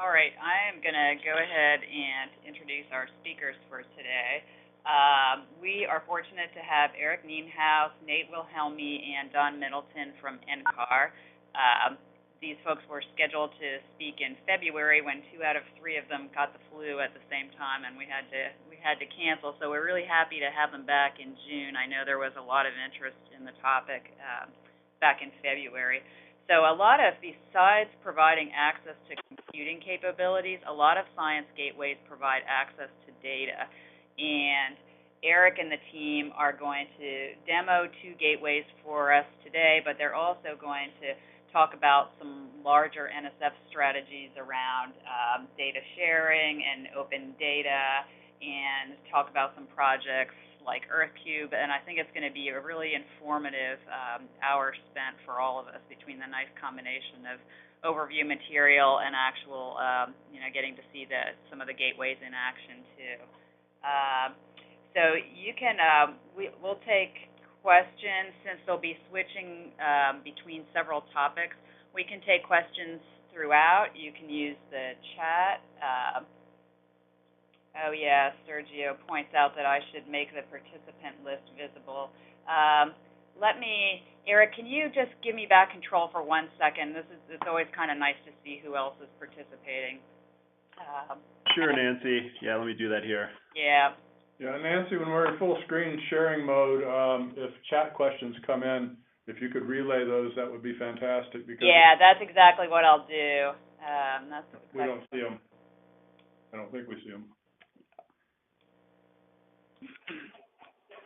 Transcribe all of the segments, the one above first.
All right, I am going to go ahead and introduce our speakers for today. We are fortunate to have Eric Nienhuis, Nate Wilhelmi, and Don Middleton from NCAR. These folks were scheduled to speak in February when 2 out of 3 of them got the flu at the same time, and we had to cancel. So we're really happy to have them back in June. I know there was a lot of interest in the topic back in February. So a lot of, besides providing access to computing capabilities, a lot of science gateways provide access to data. And Eric and the team are going to demo 2 gateways for us today, but they're also going to talk about some larger NSF strategies around data sharing and open data, and talk about some projects like EarthCube, and I think it's going to be a really informative hour spent for all of us between the nice combination of overview material and actual, getting to see some of the gateways in action too. So you can, we'll take questions since they'll be switching between several topics. We can take questions throughout. You can use the chat. Oh, yeah, Sergio points out that I should make the participant list visible. Eric, can you just give me back control for 1 second? It's always kind of nice to see who else is participating. Sure, Nancy. Yeah, let me do that here. Yeah. Yeah, Nancy, when we're in full screen sharing mode, if chat questions come in, if you could relay those, that would be fantastic. Because yeah, that's exactly what I'll do. We don't see them. I don't think we see them.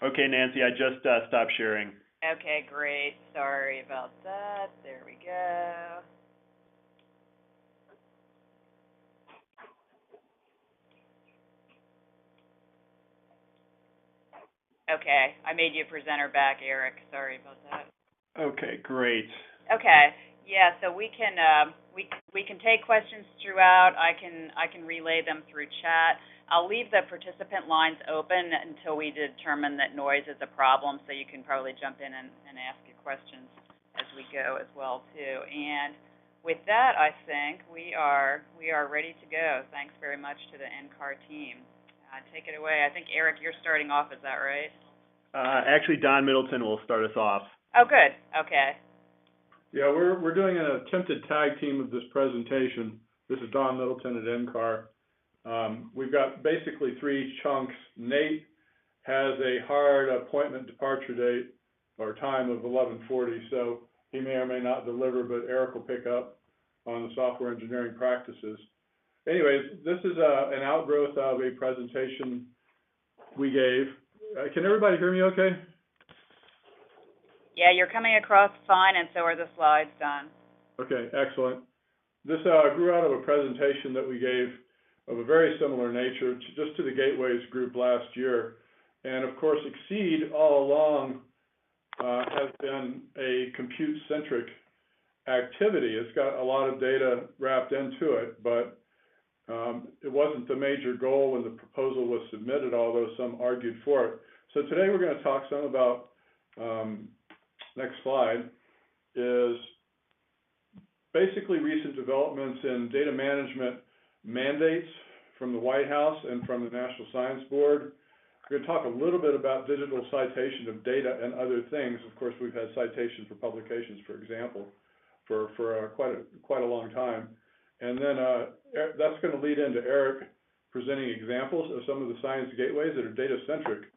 Okay, Nancy, I just stopped sharing. Okay, great. Sorry about that. There we go. Okay, I made you a presenter back, Eric. Sorry about that. Okay, great. Okay, yeah. So we can take questions throughout. I can relay them through chat. I'll leave the participant lines open until we determine that noise is a problem, so you can probably jump in and ask your questions as we go as well too. And with that, I think we are ready to go. Thanks very much to the NCAR team. Take it away. I think, Eric, you're starting off. Is that right? Actually, Don Middleton will start us off. Oh, good. Okay. Yeah, we're doing an attempted tag team of this presentation. This is Don Middleton at NCAR. We've got basically 3 chunks. Nate has a hard appointment departure date or time of 11:40, so he may or may not deliver, but Eric will pick up on the software engineering practices. Anyways, this is an outgrowth of a presentation we gave. Can everybody hear me okay? Yeah, you're coming across fine, and so are the slides, Don. Okay, excellent. This grew out of a presentation that we gave of a very similar nature just to the Gateways group last year. And of course, Exceed all along has been a compute-centric activity. It's got a lot of data wrapped into it, but it wasn't the major goal when the proposal was submitted, although some argued for it. So today we're going to talk some about, next slide, is basically recent developments in data management mandates from the White House and from the National Science Board. We're going to talk a little bit about digital citation of data and other things. Of course, we've had citation for publications, for example, for quite a long time. And then that's going to lead into Eric presenting examples of some of the science gateways that are data-centric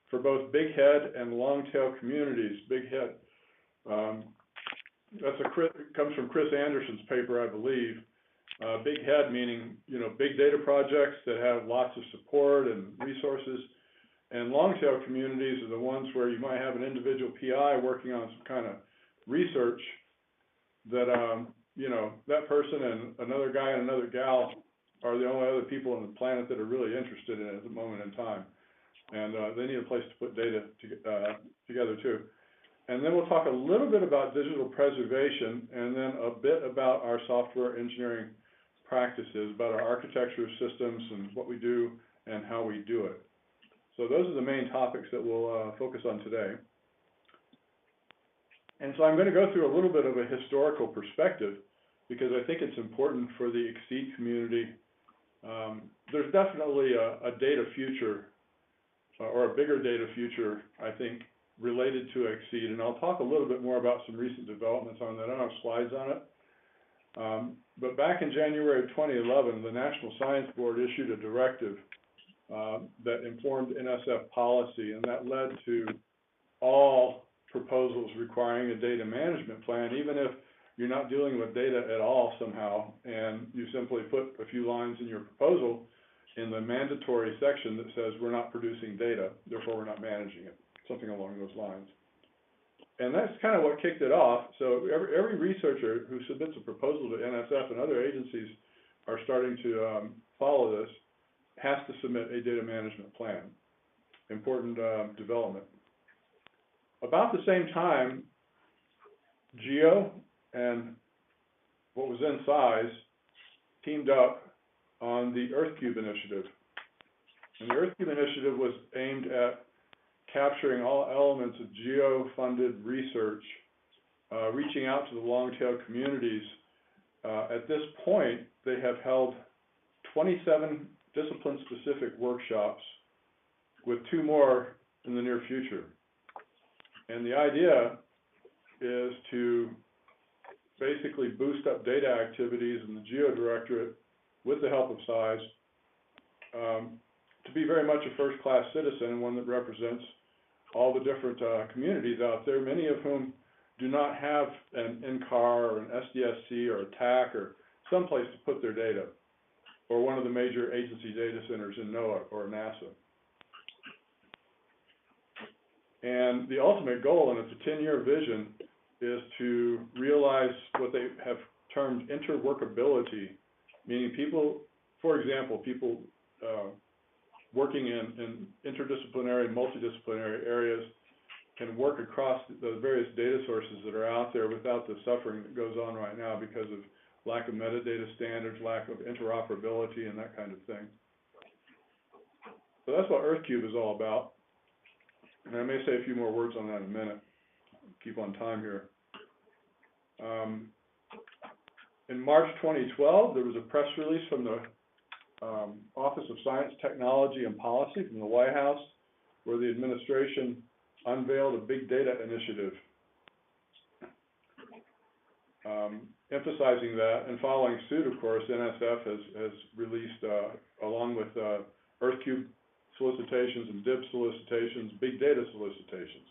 for both big head and long-tail communities. Big head, comes from Chris Anderson's paper, I believe. Big head meaning, big data projects that have lots of support and resources. And long-tail communities are the ones where you might have an individual PI working on some kind of research that, that person and another guy and another gal are the only other people on the planet that are really interested in it at the moment in time. And they need a place to put data together too. And then we'll talk a little bit about digital preservation and then a bit about our software engineering practices, about our architecture of systems and what we do and how we do it. So those are the main topics that we'll focus on today. And so I'm going to go through a little bit of a historical perspective. because I think it's important for the ECSS community. There's definitely a data future, or a bigger data future, I think, related to ECSS, and I'll talk a little bit more about some recent developments on that. I don't have slides on it. But back in January of 2011, the National Science Board issued a directive that informed NSF policy, and that led to all proposals requiring a data management plan, even if you're not dealing with data at all somehow, and you simply put a few lines in your proposal in the mandatory section that says we're not producing data, therefore we're not managing it, something along those lines. And that's kind of what kicked it off. So every researcher who submits a proposal to NSF and other agencies are starting to follow this, has to submit a data management plan. Important development. About the same time, GEO and what was then SIZE teamed up on the EarthCube initiative. And the EarthCube initiative was aimed at capturing all elements of GEO-funded research, reaching out to the long-tail communities. At this point, they have held 27 discipline-specific workshops, with 2 more in the near future. And the idea is to basically boost up data activities in the GEO Directorate with the help of SIZE, to be very much a first-class citizen, one that represents all the different communities out there, many of whom do not have an NCAR or an SDSC or a TAC or someplace to put their data, or one of the major agency data centers in NOAA or NASA. And the ultimate goal, and it's a 10-year vision, is to realize what they have termed interworkability, meaning people, for example, people working in interdisciplinary and multidisciplinary areas can work across the various data sources that are out there without the suffering that goes on right now because of lack of metadata standards, lack of interoperability, and that kind of thing. So that's what EarthCube is all about. And I may say a few more words on that in a minute. Keep on time here. In March 2012, there was a press release from the Office of Science, Technology, and Policy from the White House, where the administration unveiled a big data initiative, emphasizing that, and following suit, of course, NSF has released, along with EarthCube solicitations and DIB solicitations, big data solicitations.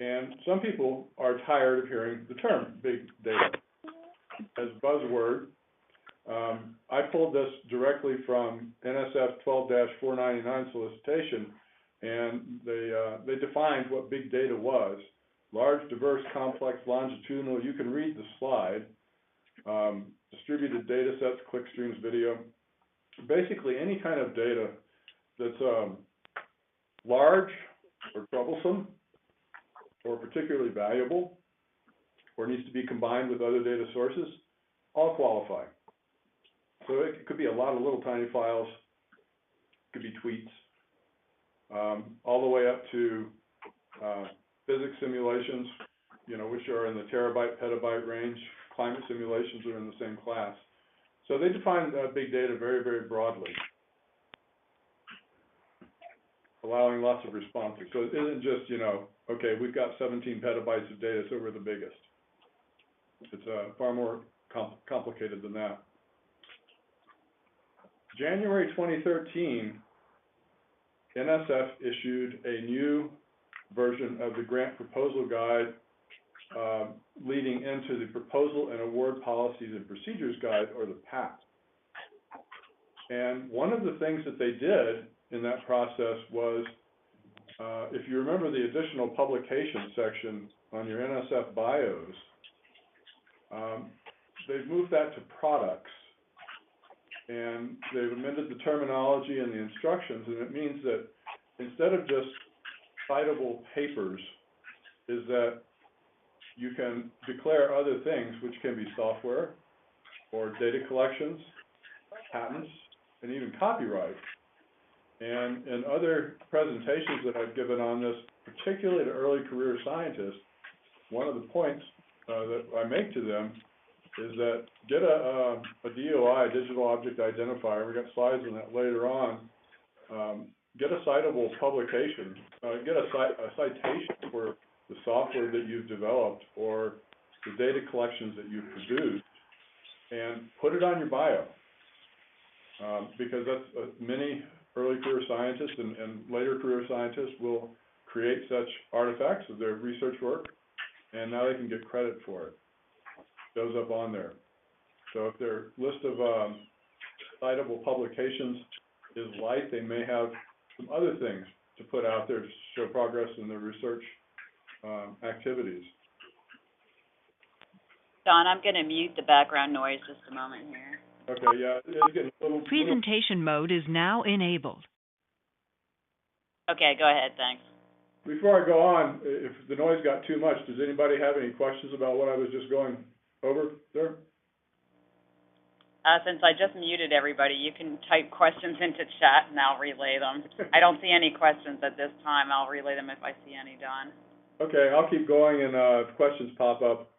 And some people are tired of hearing the term big data as a buzzword. I pulled this directly from NSF 12-499 solicitation, and they defined what big data was. Large, diverse, complex, longitudinal, you can read the slide, distributed data sets, click streams, video, basically any kind of data that's large or troublesome or particularly valuable or needs to be combined with other data sources, all qualify. So it could be a lot of little tiny files, it could be tweets, all the way up to physics simulations, which are in the terabyte, petabyte range. Climate simulations are in the same class. So they define big data very, very broadly, allowing lots of responses. So it isn't just, okay, we've got 17 petabytes of data, so we're the biggest. It's far more complicated than that. January 2013, NSF issued a new version of the grant proposal guide leading into the Proposal and Award Policies and Procedures Guide, or the PAP. And one of the things that they did in that process was, if you remember the additional publication section on your NSF bios, they've moved that to products. And they've amended the terminology and the instructions, and it means that instead of just citable papers, is that you can declare other things, which can be software or data collections, patents, and even copyright. And in other presentations that I've given on this, particularly to early career scientists, one of the points that I make to them is that get a DOI, digital object identifier. We got slides on that later on. Get a citable publication. Get a citation for the software that you've developed or the data collections that you've produced, and put it on your bio. Because that's many early career scientists and later career scientists will create such artifacts of their research work, and now they can get credit for it. Goes up on there. So if their list of citable publications is light, they may have some other things to put out there to show progress in their research activities. Don, I'm going to mute the background noise just a moment here. Okay, yeah, it's getting a little... Presentation mode is now enabled. Okay, go ahead, thanks. Before I go on, if the noise got too much, does anybody have any questions about what I was just going over there? Since I just muted everybody, you can type questions into chat and I'll relay them. I don't see any questions at this time. I'll relay them if I see any, Don. Okay, I'll keep going, and if questions pop up,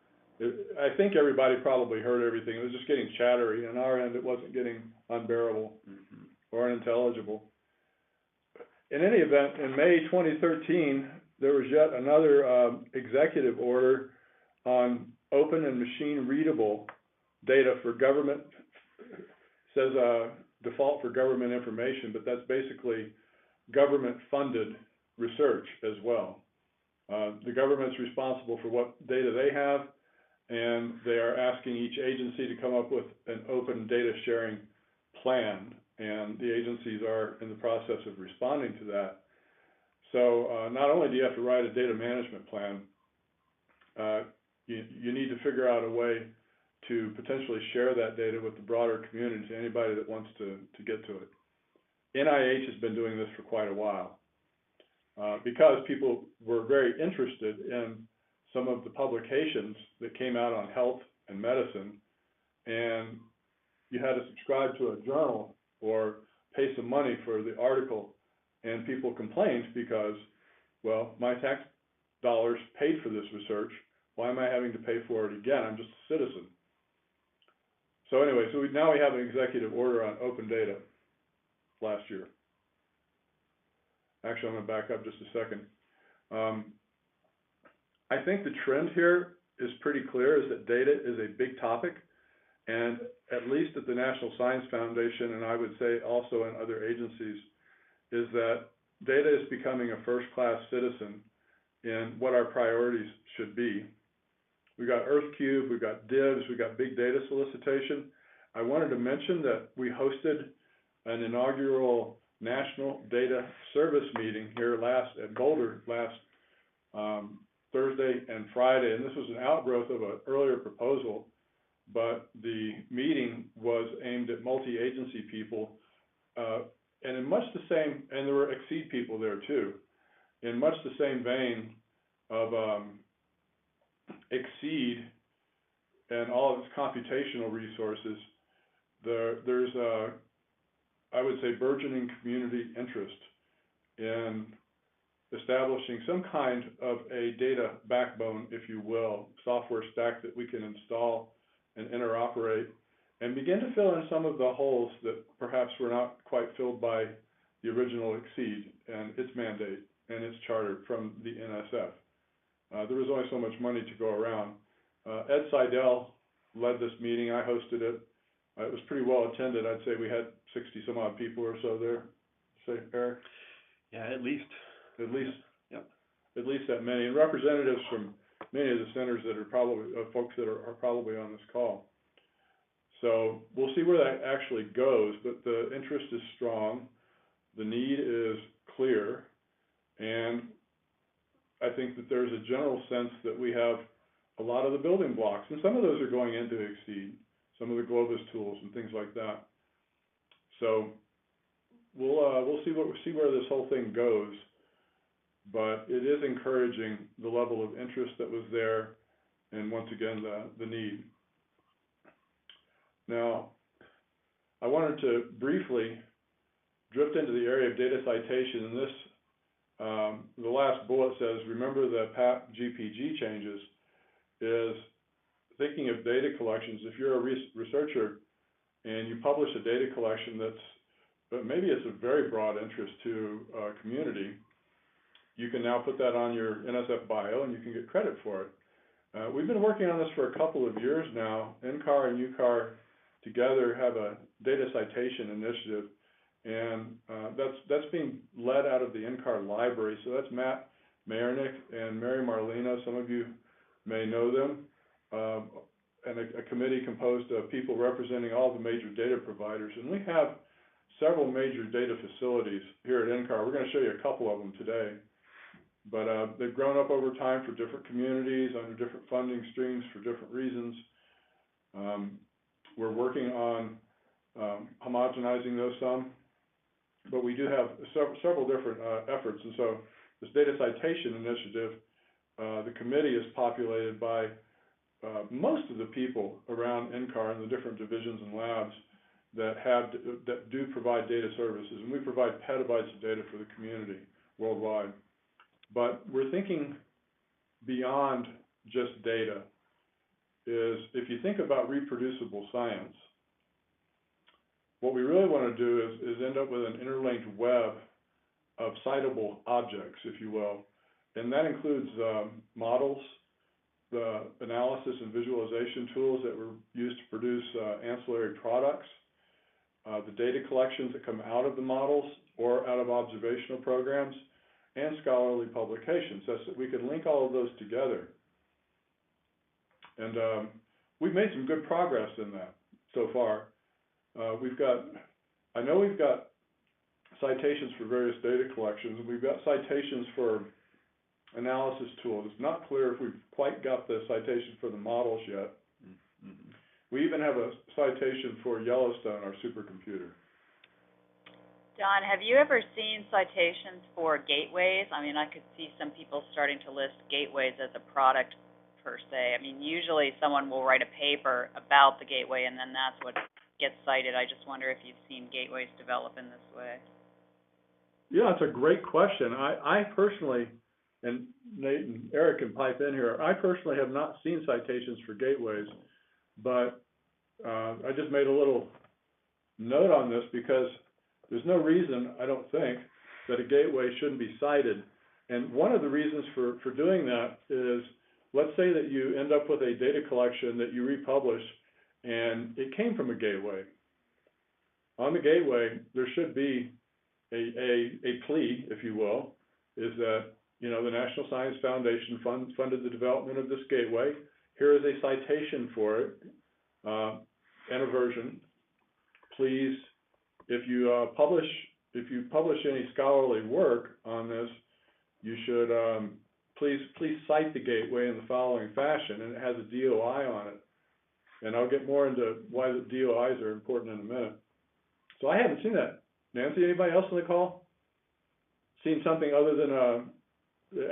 I think everybody probably heard everything. It was just getting chattery. On our end, it wasn't getting unbearable or unintelligible. In any event, in May 2013, there was yet another executive order on open and machine-readable data for government. Says default for government information, but that's basically government-funded research as well. The government's responsible for what data they have, and they are asking each agency to come up with an open data sharing plan, and the agencies are in the process of responding to that. So not only do you have to write a data management plan, you need to figure out a way to potentially share that data with the broader community, to anybody that wants to get to it. NIH has been doing this for quite a while because people were very interested in some of the publications that came out on health and medicine, and you had to subscribe to a journal or pay some money for the article, and people complained because, well, my tax dollars paid for this research. Why am I having to pay for it again? I'm just a citizen. So anyway, now we have an executive order on open data last year. Actually, I'm going to back up just a second. I think the trend here is pretty clear, is that data is a big topic, and at least at the National Science Foundation, and I would say also in other agencies, is that data is becoming a first-class citizen in what our priorities should be. We've got EarthCube, we've got DIBS, we've got big data solicitation. I wanted to mention that we hosted an inaugural National Data Service meeting here at Boulder last Thursday and Friday, and this was an outgrowth of an earlier proposal, but the meeting was aimed at multi-agency people, and in much the same, and there were Exceed people there too, in much the same vein of Exceed and all of its computational resources. There's I would say, burgeoning community interest in establishing some kind of a data backbone, if you will, software stack that we can install and interoperate and begin to fill in some of the holes that perhaps were not quite filled by the original Exceed and its mandate and its charter from the NSF. There was only so much money to go around. Ed Seidel led this meeting. I hosted it. It was pretty well attended. I'd say we had 60 some odd people or so there. Say, Eric? Yeah, at least. Yep. At least that many, and representatives from many of the centers that are probably folks that are probably on this call. So we'll see where that actually goes, but the interest is strong, the need is clear, and I think that there's a general sense that we have a lot of the building blocks, and some of those are going into Exceed, some of the Globus tools and things like that. So we'll see where this whole thing goes, but it is encouraging the level of interest that was there, and once again the need. Now, I wanted to briefly drift into the area of data citation, and this, the last bullet says, remember the PAP GPG changes, is thinking of data collections. If you're a researcher and you publish a data collection but maybe it's of very broad interest to a community, you can now put that on your NSF bio and you can get credit for it. We've been working on this for a couple of years now. NCAR and UCAR together have a data citation initiative, and that's being led out of the NCAR library. So that's Matt Mayernick and Mary Marlino. Some of you may know them, and a committee composed of people representing all the major data providers. And we have several major data facilities here at NCAR. We're going to show you a couple of them today. But they've grown up over time for different communities, under different funding streams for different reasons. We're working on homogenizing those some, but we do have several different efforts. And so this data citation initiative, the committee is populated by most of the people around NCAR and the different divisions and labs that do provide data services, and we provide petabytes of data for the community worldwide. But we're thinking beyond just data. If you think about reproducible science, what we really want to do is end up with an interlinked web of citable objects, if you will, and that includes models, the analysis and visualization tools that were used to produce ancillary products, the data collections that come out of the models or out of observational programs, and scholarly publications, so that we can link all of those together. And we've made some good progress in that so far. I know we've got citations for various data collections, and we've got citations for analysis tools. It's not clear if we've quite got the citation for the models yet. Mm-hmm. We even have a citation for Yellowstone, our supercomputer. Don, have you ever seen citations for gateways? I mean, I could see some people starting to list gateways as a product per se. I mean, usually someone will write a paper about the gateway and then that's what gets cited. I just wonder if you've seen gateways develop in this way. Yeah, it's a great question. I personally, and Nate and Eric can pipe in here, I personally have not seen citations for gateways, but I just made a little note on this because there's no reason, I don't think, that a gateway shouldn't be cited. And one of the reasons for doing that is, let's say that you end up with a data collection that you republish and it came from a gateway. On the gateway, there should be a plea, if you will, is that, you know, the National Science Foundation funded the development of this gateway. Here is a citation for it and a version. Please, if you publish any scholarly work on this, you should please cite the gateway in the following fashion, and it has a DOI on it. And I'll get more into why the DOIs are important in a minute. So I haven't seen that. Nancy, anybody else on the call seen something other than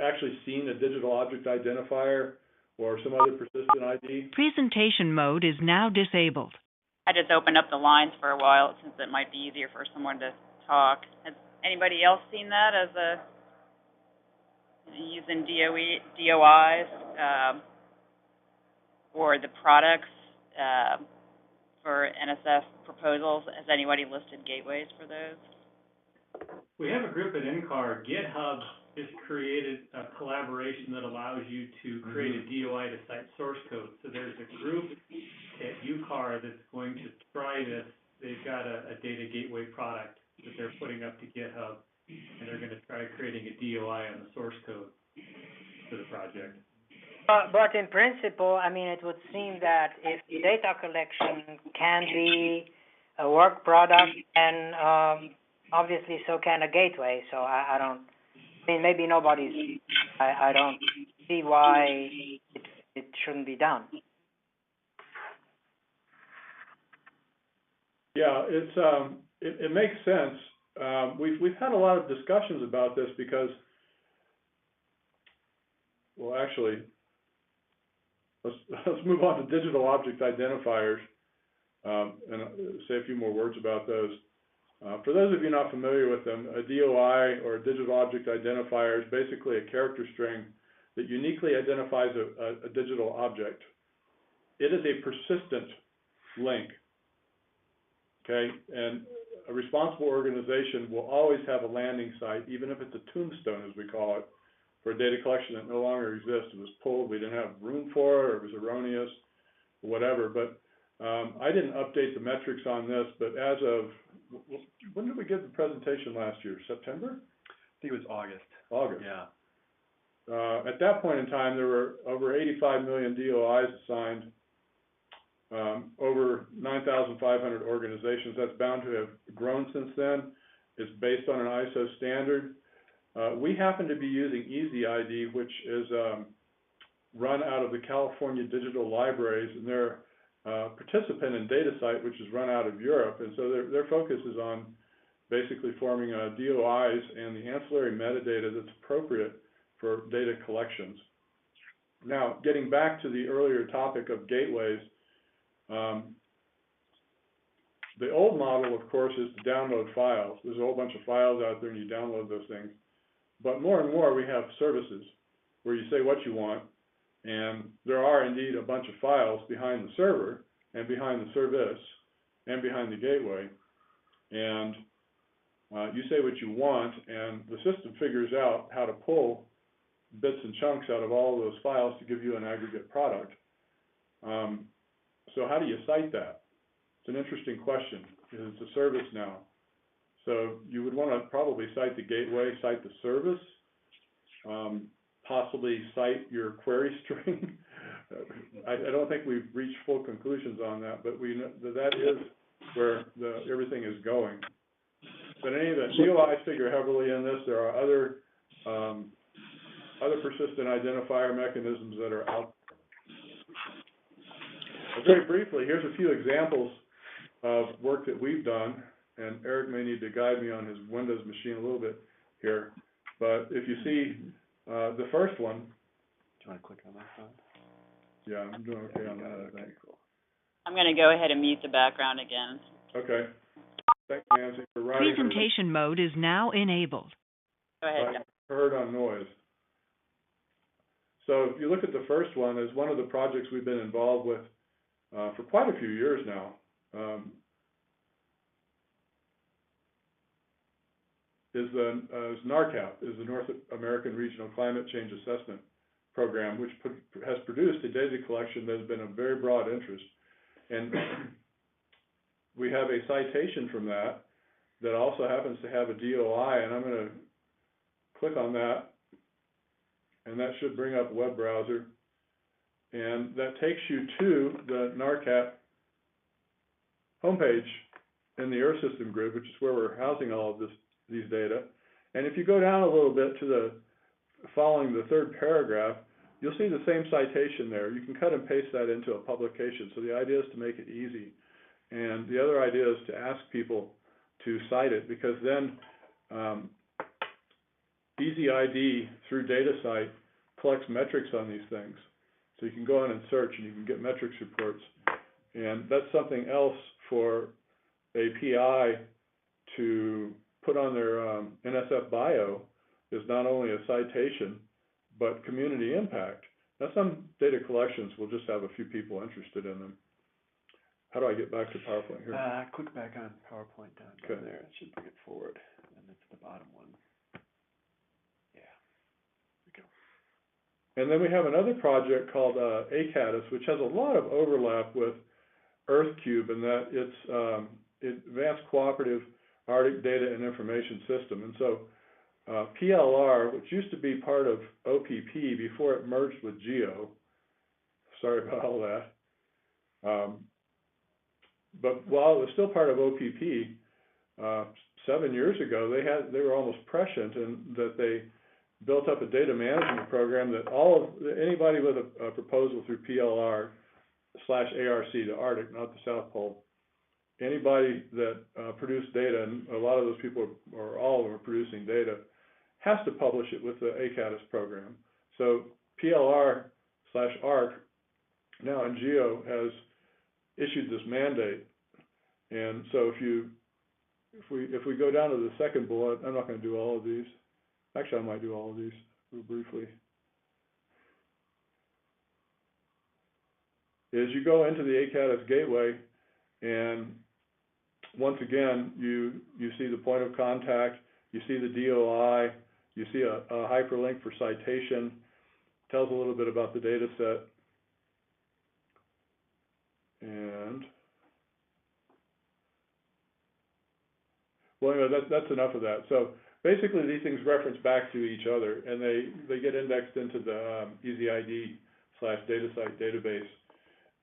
actually seen a digital object identifier or some other persistent ID? Presentation mode is now disabled. I just opened up the lines for a while since it might be easier for someone to talk. Has anybody else seen that as using DOIs or the products for NSF proposals? Has anybody listed gateways for those? We have a group at NCAR. GitHub just created a collaboration that allows you to create a DOI to cite source code. So there's a group at UCAR that's going to try this. They've got a data gateway product that they're putting up to GitHub, and they're going to try creating a DOI on the source code for the project. But in principle, I mean, it would seem that if data collection can be a work product, and obviously so can a gateway. So I mean, maybe I don't see why it shouldn't be done. Yeah, it makes sense. We've had a lot of discussions about this because, well, actually, let's move on to digital object identifiers and say a few more words about those. For those of you not familiar with them, a DOI, or a digital object identifier, is basically a character string that uniquely identifies a digital object. It is a persistent link, okay? And a responsible organization will always have a landing site, even if it's a tombstone, as we call it, for a data collection that no longer exists. It was pulled, we didn't have room for it, or it was erroneous, whatever. But I didn't update the metrics on this, but as of, when did we give the presentation last year? September? I think it was August. August. Yeah. At that point in time, there were over 85 million DOIs assigned, over 9,500 organizations. That's bound to have grown since then. It's based on an ISO standard. We happen to be using EasyID, which is run out of the California Digital Libraries, and they're participant in DataCite, which is run out of Europe. And so their focus is on basically forming DOIs and the ancillary metadata that's appropriate for data collections. Now, getting back to the earlier topic of gateways, the old model, of course, is to download files. There's a whole bunch of files out there, and you download those things. But more and more, we have services where you say what you want, and there are indeed a bunch of files behind the server, and behind the service, and behind the gateway. And you say what you want, and the system figures out how to pull bits and chunks out of all of those files to give you an aggregate product. So how do you cite that? It's an interesting question, because it's a service now. So you would want to probably cite the gateway, cite the service, possibly cite your query string. I don't think we've reached full conclusions on that, but we know that is where everything is going. But in any event, DOIs figure heavily in this. There are other persistent identifier mechanisms that are out. Very briefly, here's a few examples of work that we've done, and Eric may need to guide me on his Windows machine a little bit here. But if you see the first one. Do you want to click on that side? Yeah, I'm doing okay on that, I think. Cool. I'm going to go ahead and mute the background again. Okay. Thanks, Nancy, for writing. Presentation mode is now enabled. Go ahead. Heard on noise. So if you look at the first one, as one of the projects we've been involved with for quite a few years now, is NARCAP, is the North American Regional Climate Change Assessment Program, which has produced a data collection that has been of very broad interest. And we have a citation from that that also happens to have a DOI, and I'm going to click on that, and that should bring up a web browser. And that takes you to the NARCAP homepage in the Earth System group, which is where we're housing all of these data. And if you go down a little bit to the following the third paragraph, you'll see the same citation there. You can cut and paste that into a publication. So the idea is to make it easy. And the other idea is to ask people to cite it, because then EasyID through DataCite collects metrics on these things. So you can go in and search, and you can get metrics reports. And that's something else for a PI to put on their NSF bio, is not only a citation, but community impact. Now, some data collections will just have a few people interested in them. How do I get back to PowerPoint here? Click back on PowerPoint down there. It should bring it forward, and it's the bottom one. Yeah. There we go. And then we have another project called ACADIS, which has a lot of overlap with EarthCube, in that it's Advanced Cooperative Arctic Data and Information System. And so PLR, which used to be part of OPP before it merged with GEO, sorry about all that, but while it was still part of OPP, 7 years ago, they were almost prescient in that they built up a data management program that anybody with a proposal through PLR/ARC, the Arctic, not the South Pole, anybody that produced data, and a lot of those people, or all of them, are producing data, has to publish it with the ACADIS program. So PLR/ARC, now in GEO, has issued this mandate. And so if you if we go down to the second bullet, I'm not going to do all of these. Actually, I might do all of these real briefly. Is you go into the ACADS gateway, and once again, you see the point of contact, you see the DOI, you see a hyperlink for citation, tells a little bit about the data set, and well, anyway, that's enough of that. So basically, these things reference back to each other, and they get indexed into the EasyID/DataCite database.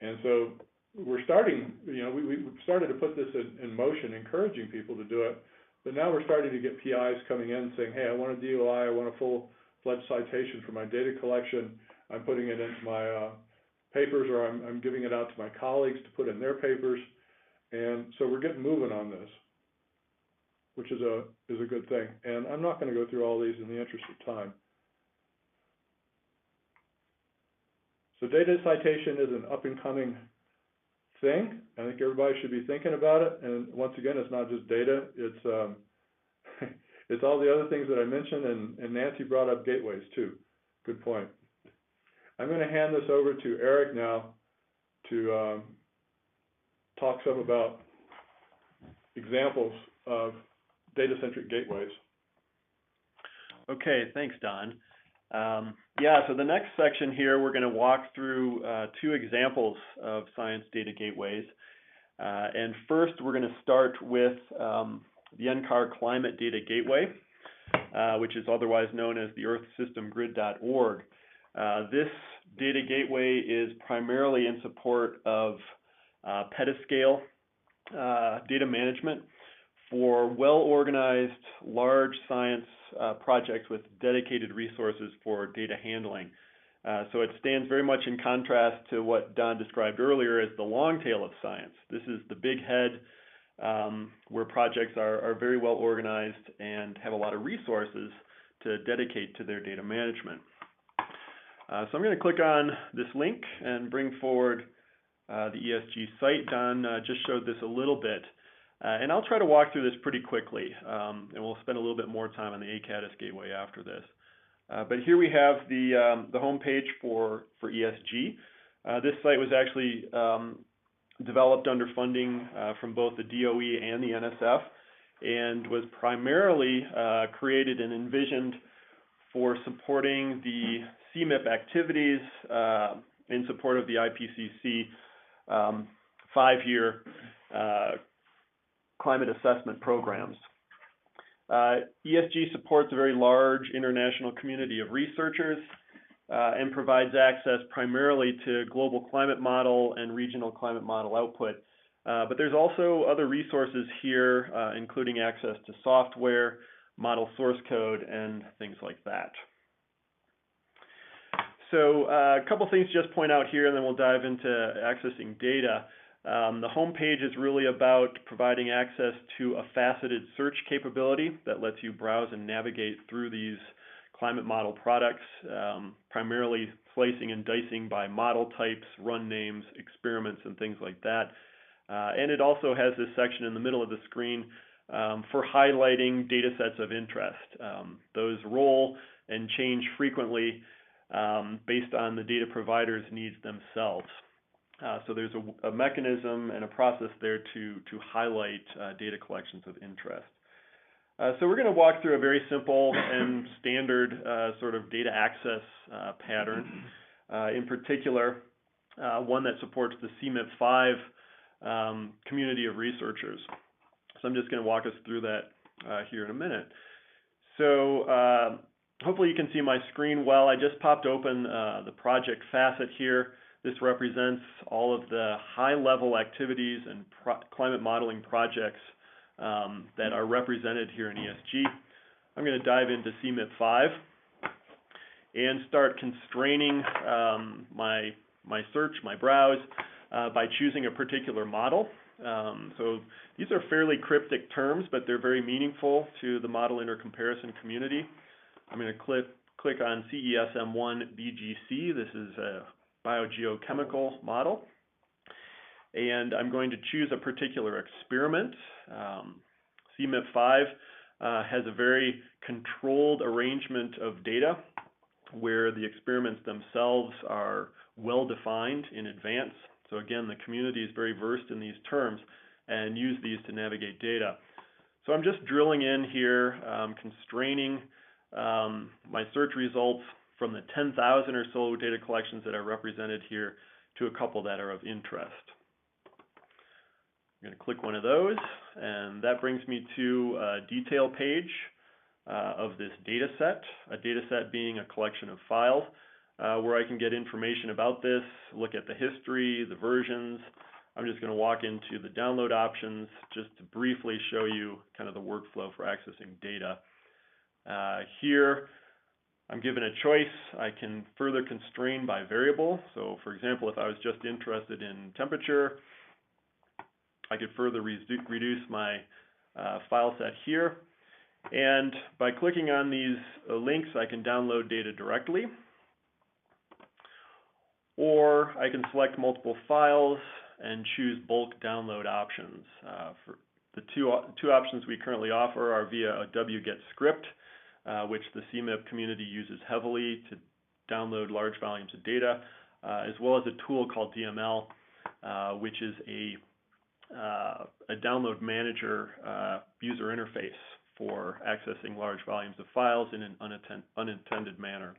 And so we're starting, we started to put this in motion, encouraging people to do it, but now we're starting to get PIs coming in saying, hey, I want a DOI, I want a full-fledged citation for my data collection, I'm putting it into my papers, or I'm giving it out to my colleagues to put in their papers, and so we're getting moving on this, which is a good thing. And I'm not going to go through all these in the interest of time. So data citation is an up-and-coming thing. I think everybody should be thinking about it. And once again, it's not just data. It's it's all the other things that I mentioned, and Nancy brought up gateways too. Good point. I'm going to hand this over to Eric now to talk some about examples of data-centric gateways. Okay, thanks, Don. So the next section here, we're going to walk through two examples of science data gateways. And first, we're going to start with the NCAR Climate Data Gateway, which is otherwise known as the earthsystemgrid.org. This data gateway is primarily in support of petascale data management for well-organized, large science projects with dedicated resources for data handling. So it stands very much in contrast to what Don described earlier as the long tail of science. This is the big head where projects are very well organized and have a lot of resources to dedicate to their data management. So I'm going to click on this link and bring forward the ESG site. Don just showed this a little bit. And I'll try to walk through this pretty quickly, and we'll spend a little bit more time on the ACADS gateway after this. But here we have the home page for ESG. This site was actually developed under funding from both the DOE and the NSF, and was primarily created and envisioned for supporting the CMIP activities in support of the IPCC 5-year climate assessment programs. ESG supports a very large international community of researchers and provides access primarily to global climate model and regional climate model output. But there's also other resources here, including access to software, model source code, and things like that. So a couple things to just point out here, and then we'll dive into accessing data. The home page is really about providing access to a faceted search capability that lets you browse and navigate through these climate model products, primarily slicing and dicing by model types, run names, experiments, and things like that. And it also has this section in the middle of the screen for highlighting data sets of interest. Those roll and change frequently based on the data provider's needs themselves. So there's a mechanism and a process there to highlight data collections of interest. So we're going to walk through a very simple and standard sort of data access pattern, in particular one that supports the CMIP 5 community of researchers. So I'm just going to walk us through that here in a minute. So hopefully you can see my screen well. I just popped open the project facet here. This represents all of the high-level activities and climate modeling projects that are represented here in ESG. I'm going to dive into CMIP 5 and start constraining my search, my browse, by choosing a particular model. So these are fairly cryptic terms, but they're very meaningful to the model intercomparison community. I'm going to click on CESM1 BGC. This is a biogeochemical model, and I'm going to choose a particular experiment, CMIP-5 has a very controlled arrangement of data where the experiments themselves are well defined in advance. So again, the community is very versed in these terms and use these to navigate data. So I'm just drilling in here, constraining my search results from the 10,000 or so data collections that are represented here to a couple that are of interest. I'm going to click one of those, and that brings me to a detail page of this data set, a data set being a collection of files where I can get information about this, look at the history, the versions. I'm just going to walk into the download options just to briefly show you kind of the workflow for accessing data. Here, I'm given a choice. I can further constrain by variable. So for example, if I was just interested in temperature, I could further reduce my file set here. And by clicking on these links, I can download data directly. Or I can select multiple files and choose bulk download options. For the two options we currently offer are via a wget script, which the CMIP community uses heavily to download large volumes of data, as well as a tool called DML, which is a download manager user interface for accessing large volumes of files in an unintended manner.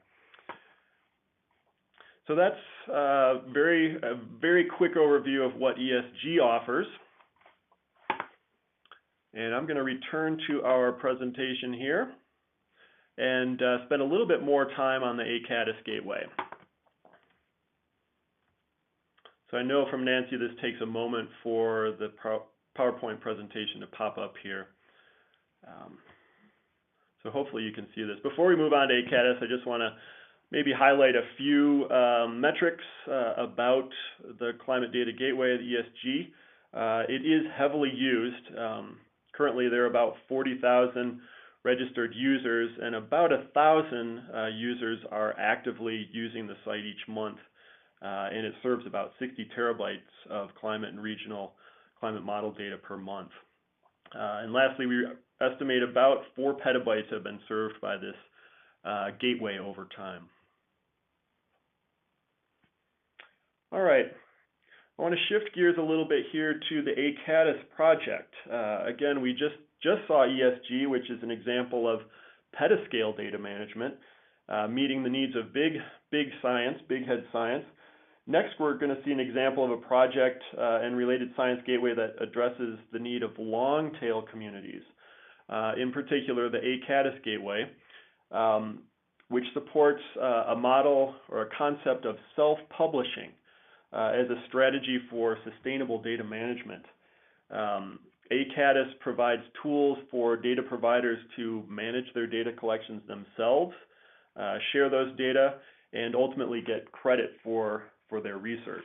So that's a very quick overview of what ESG offers. And I'm going to return to our presentation here and spend a little bit more time on the ACADIS gateway. So I know from Nancy this takes a moment for the PowerPoint presentation to pop up here. So hopefully you can see this. Before we move on to ACADIS, I just want to maybe highlight a few metrics about the Climate Data Gateway, the ESG. It is heavily used. Currently there are about 40,000 registered users, and about 1,000 users are actively using the site each month. And it serves about 60 terabytes of climate and regional climate model data per month. And lastly, we estimate about 4 petabytes have been served by this gateway over time. All right, I want to shift gears a little bit here to the ACADIS project. Again, we just saw ESG, which is an example of petascale data management, meeting the needs of big science, big head science. Next, we're going to see an example of a project and related science gateway that addresses the need of long-tail communities, in particular the ACADIS gateway, which supports a model or a concept of self-publishing as a strategy for sustainable data management. ACADIS provides tools for data providers to manage their data collections themselves, share those data, and ultimately get credit for their research.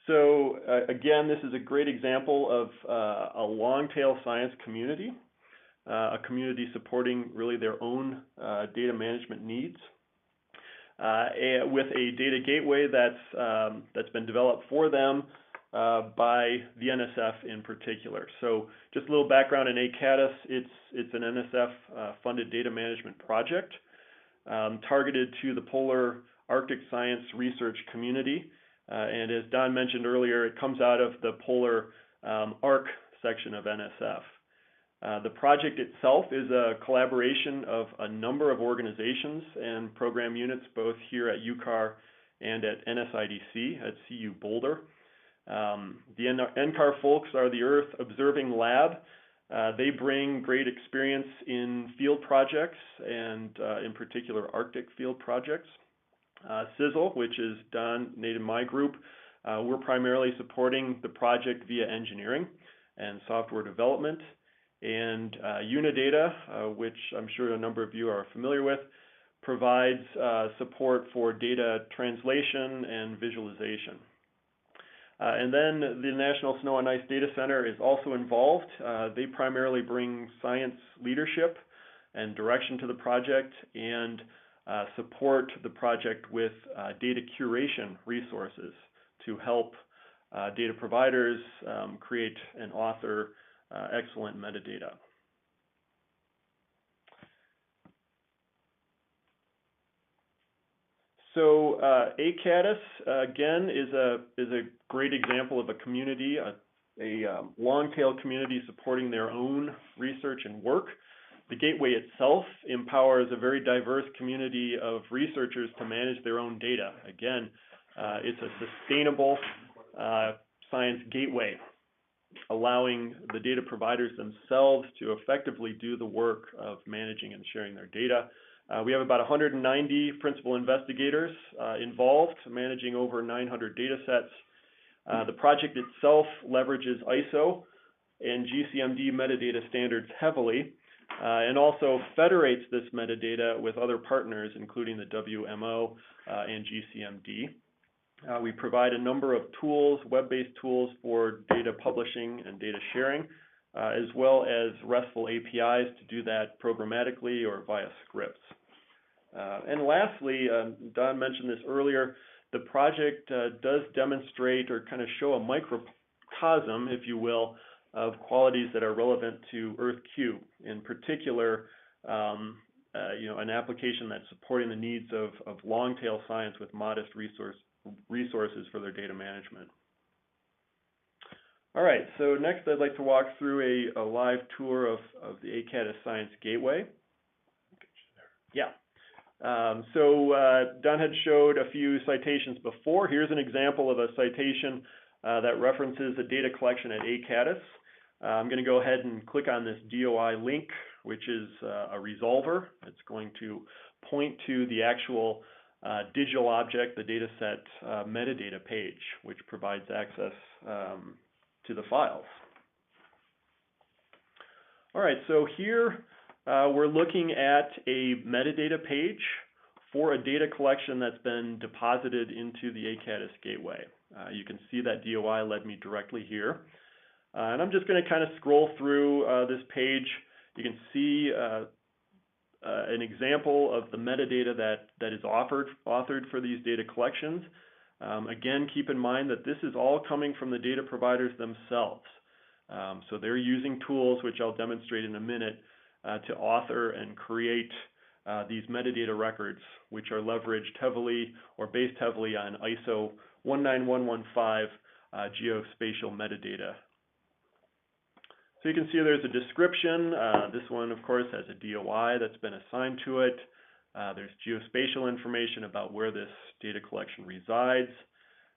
So again, this is a great example of a long-tail science community, a community supporting really their own data management needs, with a data gateway that's been developed for them by the NSF in particular. So just a little background in ACADIS, it's an NSF funded data management project targeted to the polar Arctic science research community. And as Don mentioned earlier, it comes out of the polar ARC section of NSF. The project itself is a collaboration of a number of organizations and program units, both here at UCAR and at NSIDC at CU Boulder. The NCAR folks are the Earth Observing Lab. They bring great experience in field projects and in particular Arctic field projects. CISL, which is Don, Nate, and my group, we're primarily supporting the project via engineering and software development. And Unidata, which I'm sure a number of you are familiar with, provides support for data translation and visualization. And then the National Snow and Ice Data Center is also involved. They primarily bring science leadership and direction to the project and support the project with data curation resources to help data providers create and author excellent metadata. So ACADIS, again, is a great example of a community, a long-tail community supporting their own research and work. The gateway itself empowers a very diverse community of researchers to manage their own data. Again, it's a sustainable science gateway, allowing the data providers themselves to effectively do the work of managing and sharing their data. We have about 190 principal investigators involved, managing over 900 data sets. The project itself leverages ISO and GCMD metadata standards heavily, and also federates this metadata with other partners, including the WMO and GCMD. We provide a number of tools, web-based tools for data publishing and data sharing, as well as RESTful APIs to do that programmatically or via scripts. And lastly, Don mentioned this earlier, the project does demonstrate or kind of show a microcosm, if you will, of qualities that are relevant to EarthQ. In particular, an application that's supporting the needs of long-tail science with modest resources for their data management. All right, so next I'd like to walk through a live tour of the ACADIS Science Gateway. Yeah. Don had showed a few citations before. Here's an example of a citation that references a data collection at ACADIS. I'm going to go ahead and click on this DOI link, which is a resolver. It's going to point to the actual digital object, the dataset metadata page, which provides access to the files. All right, so here we're looking at a metadata page for a data collection that's been deposited into the ACADIS gateway. You can see that DOI led me directly here. And I'm just going to kind of scroll through this page. You can see an example of the metadata that is authored for these data collections. Again, keep in mind that this is all coming from the data providers themselves. So they're using tools, which I'll demonstrate in a minute, to author and create these metadata records, which are leveraged heavily or based heavily on ISO 19115 geospatial metadata. So you can see there's a description. This one, of course, has a DOI that's been assigned to it. There's geospatial information about where this data collection resides.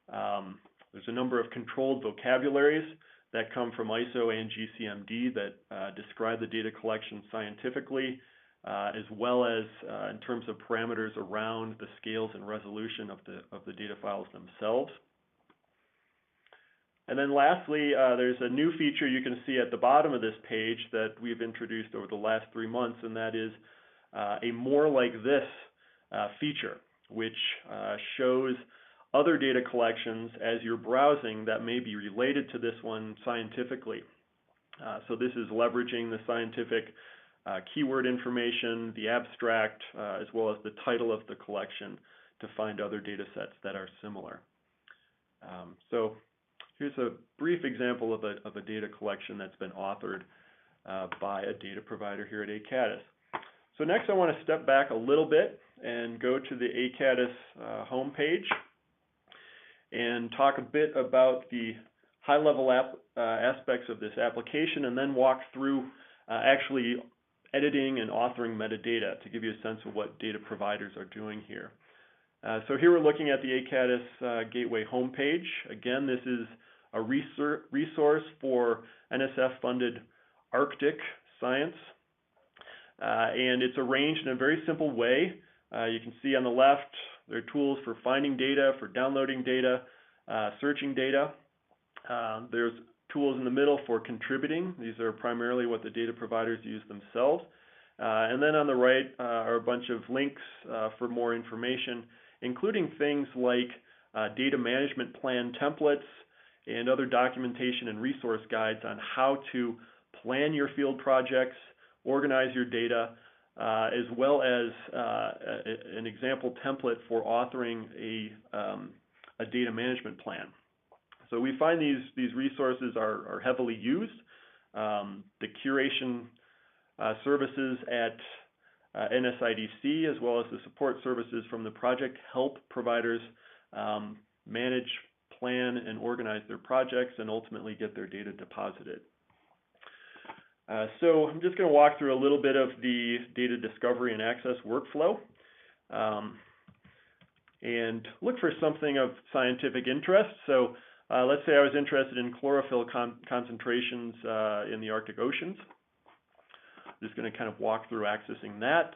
There's a number of controlled vocabularies that come from ISO and GCMD that describe the data collection scientifically, as well as in terms of parameters around the scales and resolution of the data files themselves. And then lastly, there's a new feature you can see at the bottom of this page that we've introduced over the last 3 months, and that is a more like this feature, which shows other data collections as you're browsing that may be related to this one scientifically. So this is leveraging the scientific keyword information, the abstract, as well as the title of the collection to find other data sets that are similar. So here's a brief example of a data collection that's been authored by a data provider here at ACADIS. So next I want to step back a little bit and go to the ACADIS homepage and talk a bit about the high-level aspects of this application, and then walk through actually editing and authoring metadata to give you a sense of what data providers are doing here. So here we're looking at the ACADIS Gateway homepage. Again, this is a resource for NSF-funded Arctic science, and it's arranged in a very simple way. You can see on the left there are tools for finding data, for downloading data, searching data. There's tools in the middle for contributing. These are primarily what the data providers use themselves. And then on the right are a bunch of links for more information, including things like data management plan templates and other documentation and resource guides on how to plan your field projects, organize your data, as well as an example template for authoring a data management plan. So we find these resources are heavily used. The curation services at NSIDC, as well as the support services from the project, help providers manage, plan, and organize their projects and ultimately get their data deposited. So I'm just going to walk through a little bit of the data discovery and access workflow and look for something of scientific interest. So let's say I was interested in chlorophyll concentrations in the Arctic oceans. I'm just going to kind of walk through accessing that.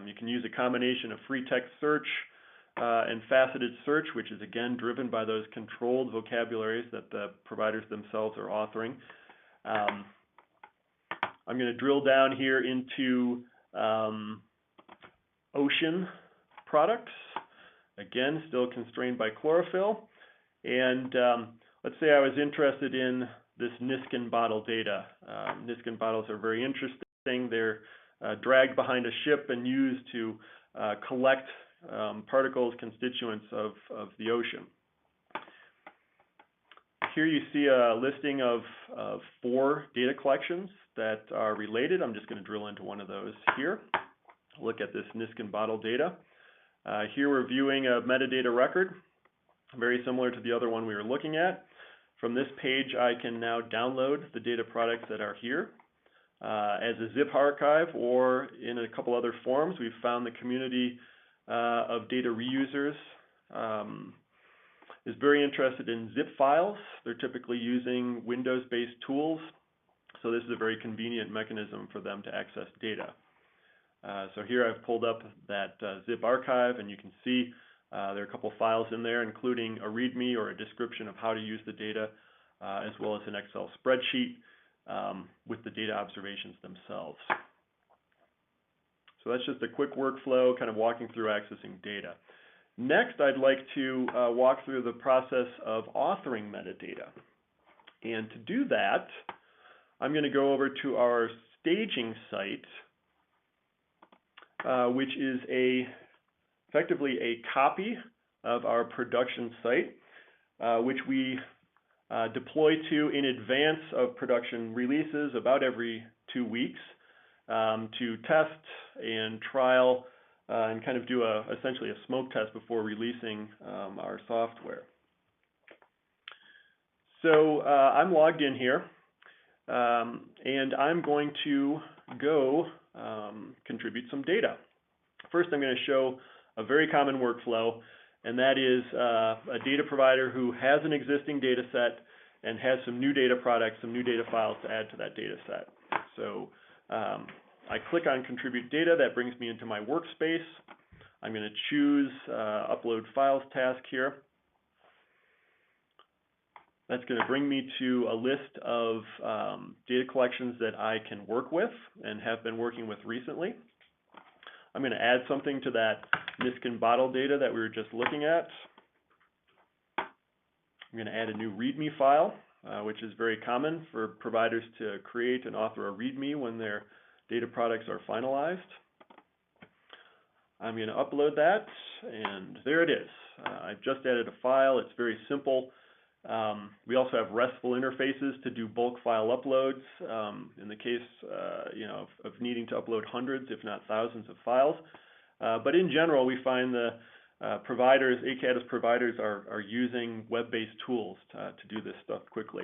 You can use a combination of free text search and faceted search, which is again driven by those controlled vocabularies that the providers themselves are authoring. I'm going to drill down here into ocean products. Again, still constrained by chlorophyll. And let's say I was interested in this Niskin bottle data. Niskin bottles are very interesting. They're dragged behind a ship and used to collect particles, constituents of the ocean. Here you see a listing of 4 data collections that are related. I'm just going to drill into one of those here. Look at this Niskin bottle data. Here we're viewing a metadata record, very similar to the other one we were looking at. From this page, I can now download the data products that are here as a zip archive or in a couple other forms. We've found the community of data reusers is very interested in zip files. They're typically using Windows-based tools, so this is a very convenient mechanism for them to access data. So here I've pulled up that zip archive, and you can see there are a couple files in there, including a README or a description of how to use the data, as well as an Excel spreadsheet with the data observations themselves. So that's just a quick workflow, kind of walking through accessing data. Next, I'd like to walk through the process of authoring metadata. And to do that, I'm going to go over to our staging site, which is effectively a copy of our production site, which we deploy to in advance of production releases about every 2 weeks to test and trial and kind of do essentially a smoke test before releasing our software. So I'm logged in here, and I'm going to go contribute some data. First, I'm going to show a very common workflow, and that is a data provider who has an existing data set and has some new data products, some new data files to add to that data set. So I click on Contribute Data. That brings me into my workspace. I'm going to choose Upload Files task here. That's going to bring me to a list of data collections that I can work with and have been working with recently. I'm going to add something to that Niskin bottle data that we were just looking at. I'm going to add a new README file, which is very common for providers to create and author a README when their data products are finalized. I'm going to upload that, and there it is. I've just added a file. It's very simple. We also have RESTful interfaces to do bulk file uploads in the case of needing to upload hundreds, if not thousands of files. But in general, we find the providers, ACADIS providers, are using web-based tools to do this stuff quickly.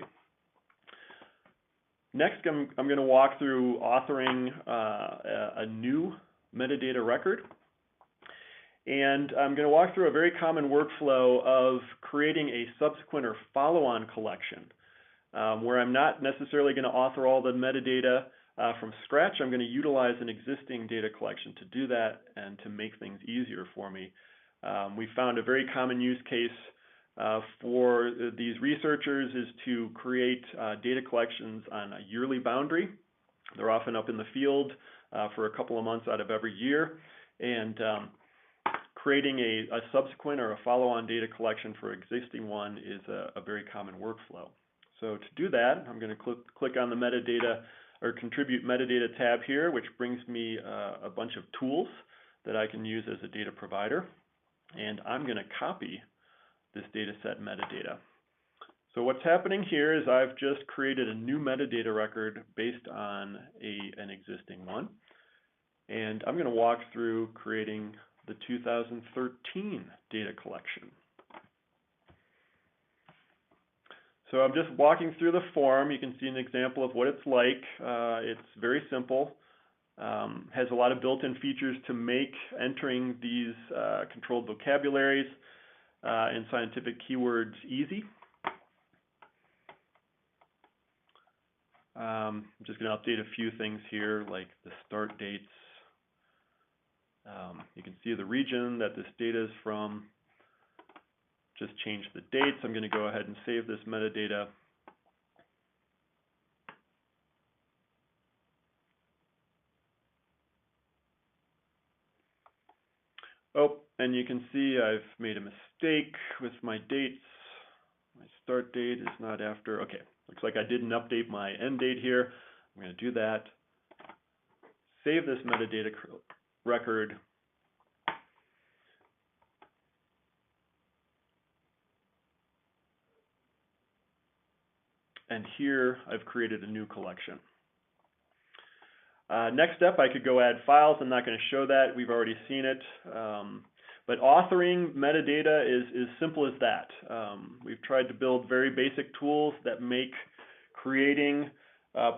Next, I'm going to walk through authoring a new metadata record. And I'm going to walk through a very common workflow of creating a subsequent or follow-on collection, where I'm not necessarily going to author all the metadata from scratch. I'm going to utilize an existing data collection to do that and to make things easier for me. We found a very common use case for these researchers is to create data collections on a yearly boundary. They're often up in the field for a couple of months out of every year, and creating a subsequent or a follow-on data collection for existing one is a very common workflow. So to do that, I'm going to click on the metadata or contribute metadata tab here, which brings me a bunch of tools that I can use as a data provider. And I'm going to copy this data set metadata. So what's happening here is I've just created a new metadata record based on an existing one. And I'm going to walk through creating the 2013 data collection. So I'm just walking through the form. You can see an example of what it's like. It's very simple. Has a lot of built-in features to make entering these controlled vocabularies and scientific keywords easy. I'm just going to update a few things here, like the start dates. You can see the region that this data is from. Just change the dates. I'm going to go ahead and save this metadata. Oh, and you can see I've made a mistake with my dates. My start date is not after. Okay, looks like I didn't update my end date here. I'm going to do that. Save this metadata record. And here I've created a new collection. Next step, I could go add files. I'm not going to show that. We've already seen it. But authoring metadata is simple as that. We've tried to build very basic tools that make creating,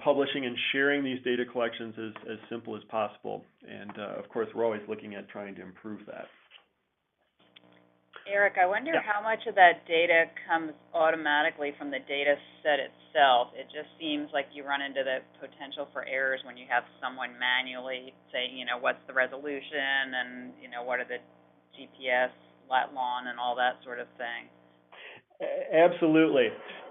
publishing, and sharing these data collections as simple as possible. And of course, we're always looking at trying to improve that. Eric, I wonder how much of that data comes automatically from the data set itself. It just seems like you run into the potential for errors when you have someone manually saying, you know, what's the resolution and, you know, what are the GPS, lat long, and all that sort of thing. Absolutely.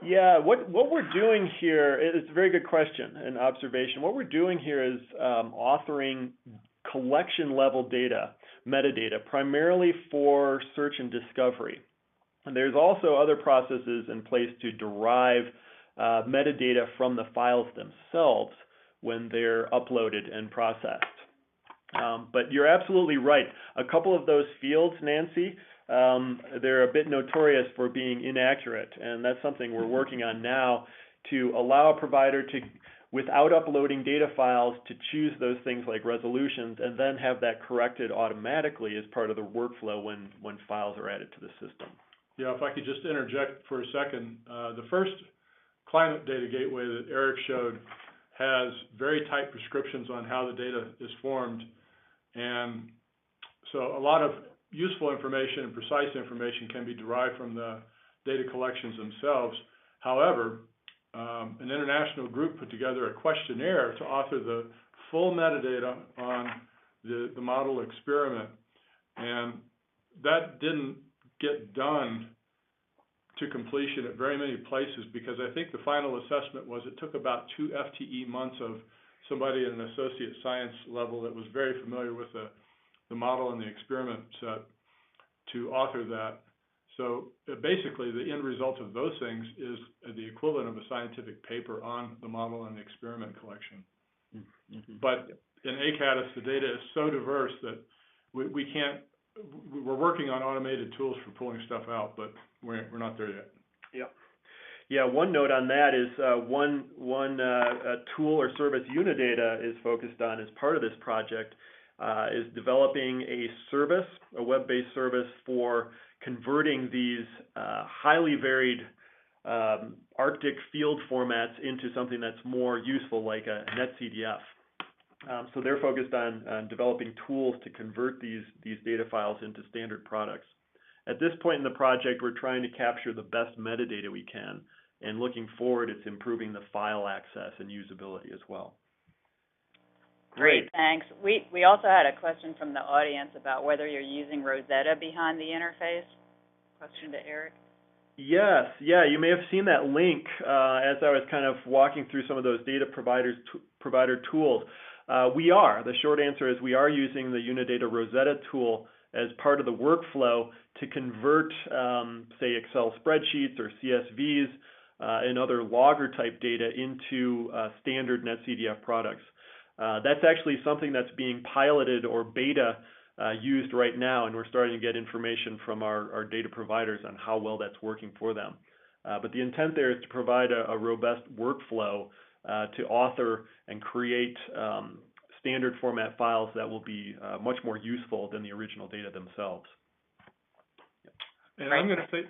Yeah, what we're doing here, it's a very good question and observation. What we're doing here is authoring collection level data, metadata, primarily for search and discovery. And there's also other processes in place to derive metadata from the files themselves when they're uploaded and processed. But you're absolutely right. A couple of those fields, Nancy, they're a bit notorious for being inaccurate, and that's something we're working on now to allow a provider to, without uploading data files, to choose those things like resolutions and then have that corrected automatically as part of the workflow when files are added to the system. Yeah, if I could just interject for a second. The first climate data gateway that Eric showed has very tight prescriptions on how the data is formed. And so a lot of useful information and precise information can be derived from the data collections themselves. However, an international group put together a questionnaire to author the full metadata on the model experiment. And that didn't get done to completion at very many places, because I think the final assessment was it took about 2 FTE months of somebody at an associate science level that was very familiar with the model and the experiment set to author that. So basically the end result of those things is the equivalent of a scientific paper on the model and the experiment collection. Mm-hmm. But in ACADIS, the data is so diverse that we can't, we're working on automated tools for pulling stuff out, but we're not there yet. Yep. Yeah, one note on that is one tool or service Unidata is focused on as part of this project is developing a service, a web-based service for converting these highly varied Arctic field formats into something that's more useful, like a NetCDF. So they're focused on developing tools to convert these data files into standard products. At this point in the project, we're trying to capture the best metadata we can, and looking forward, it's improving the file access and usability as well. Great, thanks. We also had a question from the audience about whether you're using Rosetta behind the interface. Question to Eric. Yes, yeah, you may have seen that link as I was kind of walking through some of those data provider tools. The short answer is we are using the Unidata Rosetta tool as part of the workflow to convert, say, Excel spreadsheets or CSVs and other logger type data into standard NetCDF products. That's actually something that's being piloted or beta used right now, and we're starting to get information from our data providers on how well that's working for them. But the intent there is to provide a robust workflow to author and create standard format files that will be much more useful than the original data themselves. And I'm going to say,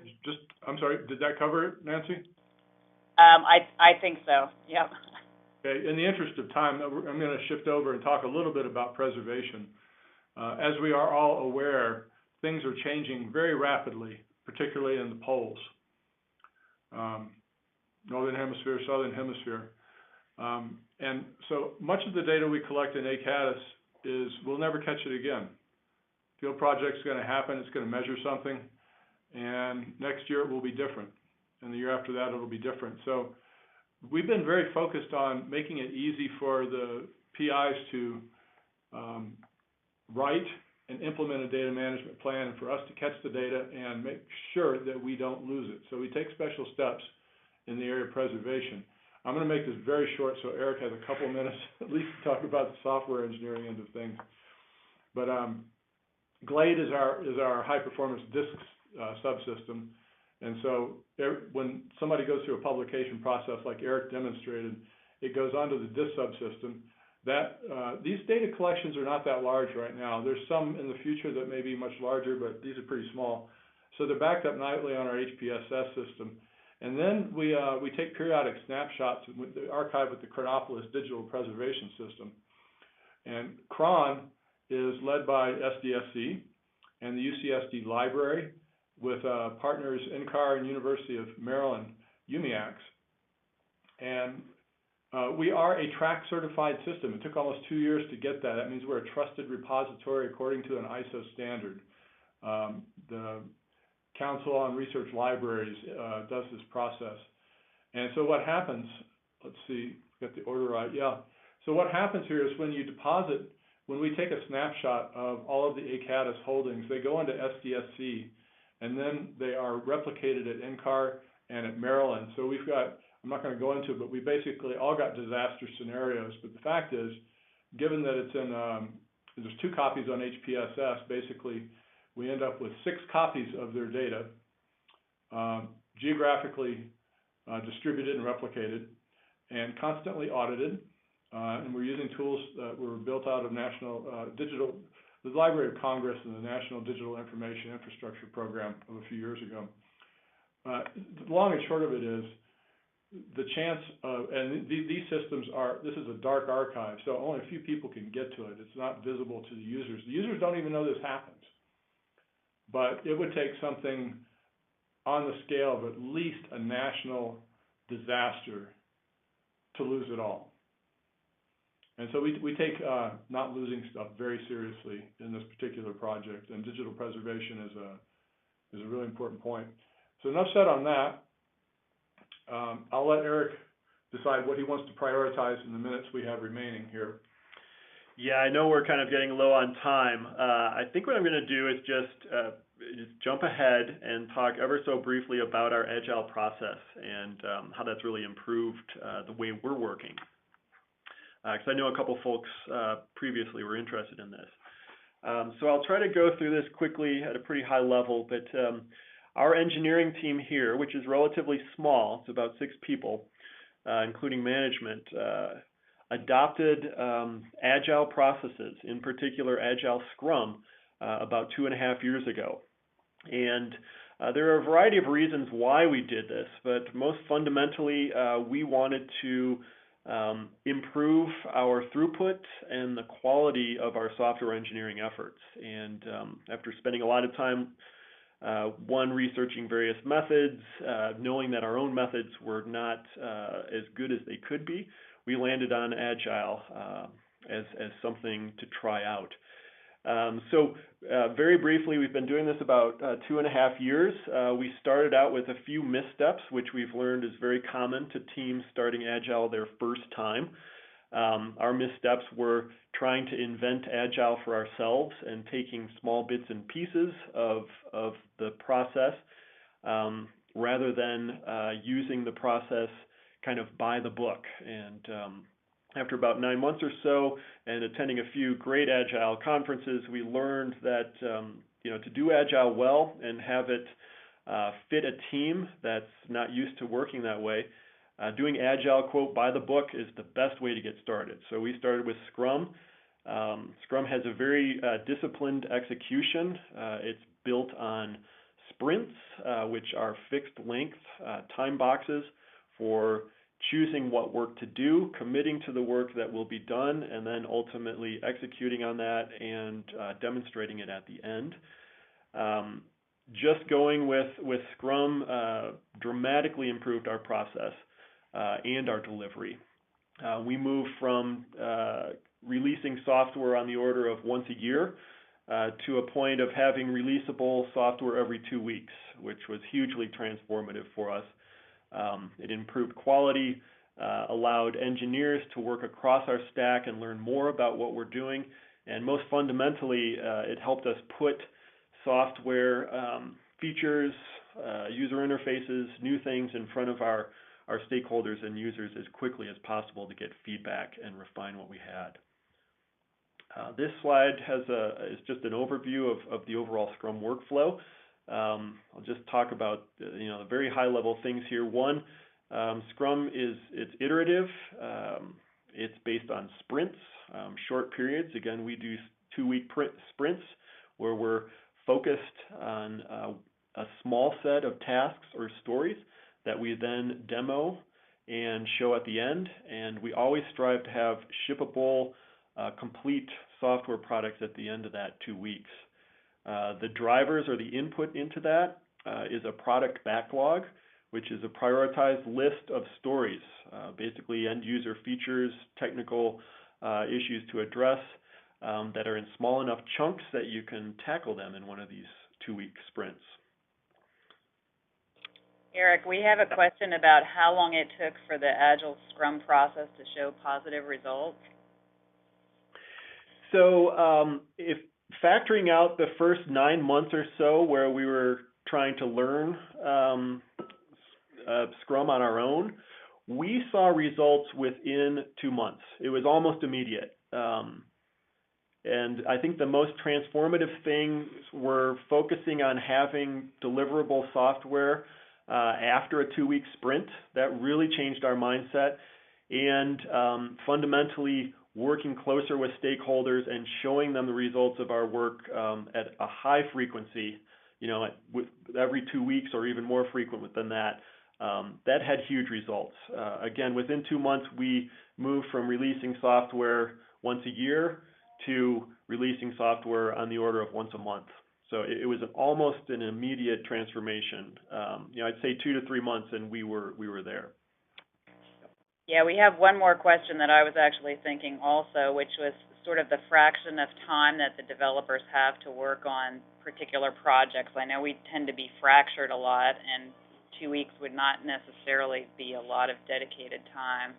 I'm sorry, did that cover it, Nancy? I think so, yep. Okay, in the interest of time, I'm going to shift over and talk a little bit about preservation. As we are all aware, things are changing very rapidly, particularly in the poles. Northern Hemisphere, Southern Hemisphere. And so much of the data we collect in ACADIS we'll never catch it again. Field project's going to happen, it's going to measure something, and next year it will be different. And the year after that it'll be different. So we've been very focused on making it easy for the PIs to write and implement a data management plan, and for us to catch the data and make sure that we don't lose it. So we take special steps in the area of preservation. I'm going to make this very short so Eric has a couple of minutes at least to talk about the software engineering end of things. But GLADE is our high performance disk subsystem, and so when somebody goes through a publication process like Eric demonstrated, it goes onto the disk subsystem. These data collections are not that large right now. There's some in the future that may be much larger, but these are pretty small. So they're backed up nightly on our HPSS system. And then we take periodic snapshots with the archive with the Chronopolis digital preservation system. And CRON is led by SDSC and the UCSD library with partners NCAR and University of Maryland, UMIACS. And we are a track certified system. It took almost 2 years to get that. That means we're a trusted repository according to an ISO standard. The Council on Research Libraries does this process. And so what happens, let's see, get the order right, yeah. So what happens here is when we take a snapshot of all of the ACADIS holdings, they go into SDSC, and then they are replicated at NCAR and at Maryland. So we've got, I'm not going to go into it, but we basically all got disaster scenarios. But the fact is, given that it's in, there's 2 copies on HPSS, basically we end up with 6 copies of their data, geographically distributed and replicated, and constantly audited. And we're using tools that were built out of the Library of Congress and the National Digital Information Infrastructure Program of a few years ago. The long and short of it is, the chance of, and these systems this is a dark archive, so only a few people can get to it. It's not visible to the users. The users don't even know this happens. But it would take something on the scale of at least a national disaster to lose it all. And so we take not losing stuff very seriously in this particular project, and digital preservation is a really important point. So enough said on that. I'll let Eric decide what he wants to prioritize in the minutes we have remaining here. Yeah, I know we're kind of getting low on time. I think what I'm going to do is just jump ahead and talk ever so briefly about our Agile process and how that's really improved the way we're working. Because I know a couple folks previously were interested in this. So I'll try to go through this quickly at a pretty high level, but our engineering team here, which is relatively small, it's about 6 people, including management, adopted Agile processes, in particular Agile Scrum, about 2.5 years ago. And there are a variety of reasons why we did this, but most fundamentally, we wanted to improve our throughput and the quality of our software engineering efforts. And after spending a lot of time, researching various methods, knowing that our own methods were not as good as they could be, we landed on Agile as something to try out. So very briefly, we've been doing this about 2.5 years. We started out with a few missteps, which we've learned is very common to teams starting Agile their first time. Our missteps were trying to invent Agile for ourselves and taking small bits and pieces of the process rather than using the process kind of by the book. And after about 9 months or so and attending a few great Agile conferences, we learned that to do Agile well and have it fit a team that's not used to working that way, doing Agile, quote, by the book is the best way to get started. So we started with Scrum. Scrum has a very disciplined execution. It's built on sprints, which are fixed length time boxes for choosing what work to do, committing to the work that will be done, and then ultimately executing on that and demonstrating it at the end. Just going with Scrum dramatically improved our process and our delivery. We moved from releasing software on the order of once a year to a point of having releasable software every 2 weeks, which was hugely transformative for us. It improved quality, allowed engineers to work across our stack and learn more about what we're doing, and most fundamentally, it helped us put software features, user interfaces, new things in front of our stakeholders and users as quickly as possible to get feedback and refine what we had. This slide is just an overview of the overall Scrum workflow. I'll just talk about the very high level things here. One, Scrum it's iterative. It's based on sprints, short periods. Again, we do 2-week sprints where we're focused on a small set of tasks or stories that we then demo and show at the end. And we always strive to have shippable, complete software products at the end of that 2 weeks. The drivers or the input into that is a product backlog, which is a prioritized list of stories, basically end user features, technical issues to address that are in small enough chunks that you can tackle them in one of these 2-week sprints. Eric, we have a question about how long it took for the Agile Scrum process to show positive results. So if factoring out the first 9 months or so where we were trying to learn Scrum on our own, we saw results within 2 months. It was almost immediate. And I think the most transformative things were focusing on having deliverable software after a 2-week sprint. That really changed our mindset, and fundamentally working closer with stakeholders and showing them the results of our work at a high frequency, with every 2 weeks or even more frequent than that. That had huge results. Again, within 2 months, we moved from releasing software once a year to releasing software on the order of once a month. So it was almost an immediate transformation. I'd say 2 to 3 months, and we were there. Yeah, we have one more question that I was actually thinking also, which was sort of the fraction of time that the developers have to work on particular projects. I know we tend to be fractured a lot, and 2 weeks would not necessarily be a lot of dedicated time.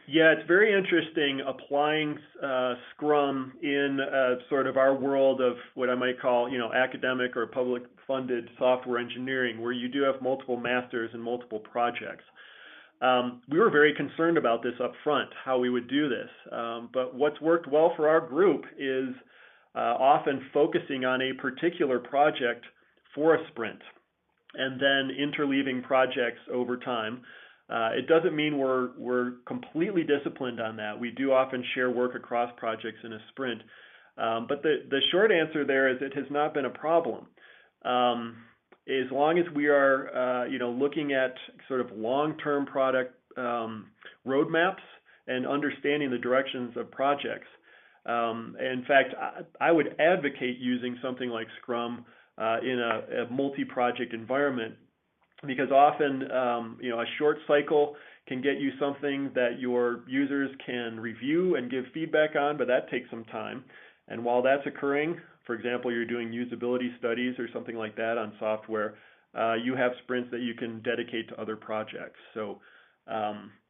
Yeah, it's very interesting applying Scrum in sort of our world of what I might call, academic or public-funded software engineering, where you do have multiple masters and multiple projects. We were very concerned about this up front, how we would do this. But what's worked well for our group is often focusing on a particular project for a sprint and then interleaving projects over time. It doesn't mean we're completely disciplined on that. We do often share work across projects in a sprint. But the short answer there is it has not been a problem. As long as we are, looking at sort of long-term product roadmaps and understanding the directions of projects. In fact, I would advocate using something like Scrum in a multi-project environment, because often, a short cycle can get you something that your users can review and give feedback on, but that takes some time. And while that's occurring, for example, you're doing usability studies or something like that on software, you have sprints that you can dedicate to other projects. So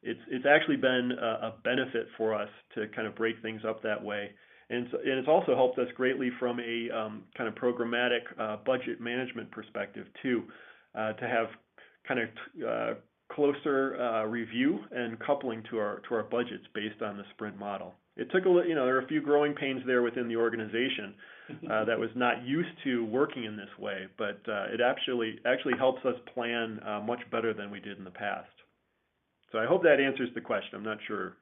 it's actually been a benefit for us to kind of break things up that way. And it's also helped us greatly from a kind of programmatic budget management perspective too, to have kind of closer review and coupling to our budgets based on the sprint model. It took there are a few growing pains there within the organization, that was not used to working in this way, but it actually helps us plan much better than we did in the past. So I hope that answers the question. I'm not sure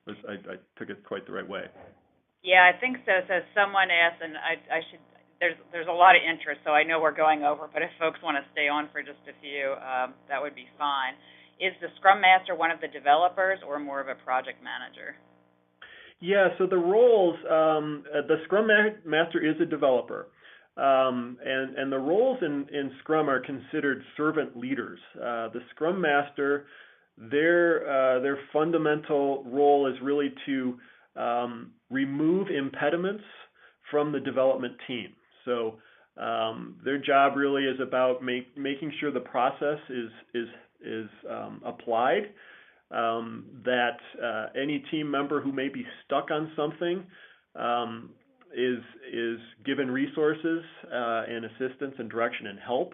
I took it quite the right way. Yeah, I think so. So someone asked, and I should, there's a lot of interest, so I know we're going over, but if folks want to stay on for just a few, that would be fine. Is the Scrum Master one of the developers or more of a project manager? Yeah, so the roles, the Scrum Master is a developer, and the roles in Scrum are considered servant leaders. The Scrum Master, their fundamental role is really to remove impediments from the development team. So their job really is about making sure the process is applied, that any team member who may be stuck on something is given resources and assistance and direction and help.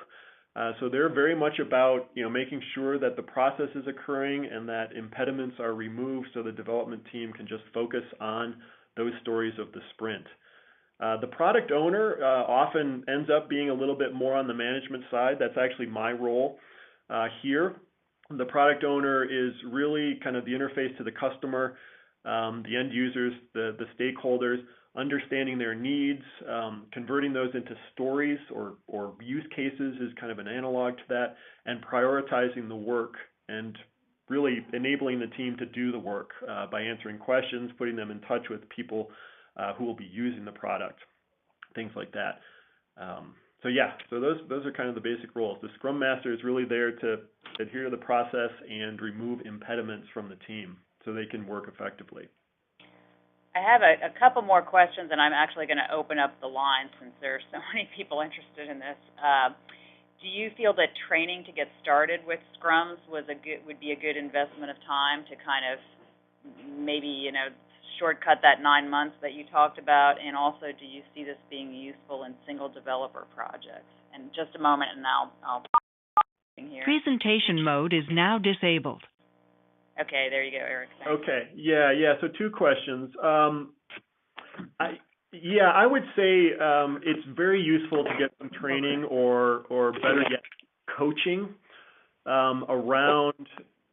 So they're very much about making sure that the process is occurring and that impediments are removed so the development team can just focus on those stories of the sprint. The product owner often ends up being a little bit more on the management side. That's actually my role here. The product owner is really kind of the interface to the customer, the end users, the stakeholders, understanding their needs, converting those into stories or use cases is kind of an analog to that, and prioritizing the work and really enabling the team to do the work by answering questions, putting them in touch with people who will be using the product, things like that. So those are kind of the basic roles. The Scrum Master is really there to adhere to the process and remove impediments from the team so they can work effectively. I have a couple more questions, and I'm actually going to open up the line since there are so many people interested in this. Do you feel that training to get started with Scrums would be a good investment of time to kind of maybe shortcut that 9 months that you talked about? And also, do you see this being useful in single developer projects? And just a moment, and I'll here. Presentation mode is now disabled. Okay, there you go, Eric. Thanks. Okay, yeah. So 2 questions. I would say it's very useful to get some training or better yet, coaching around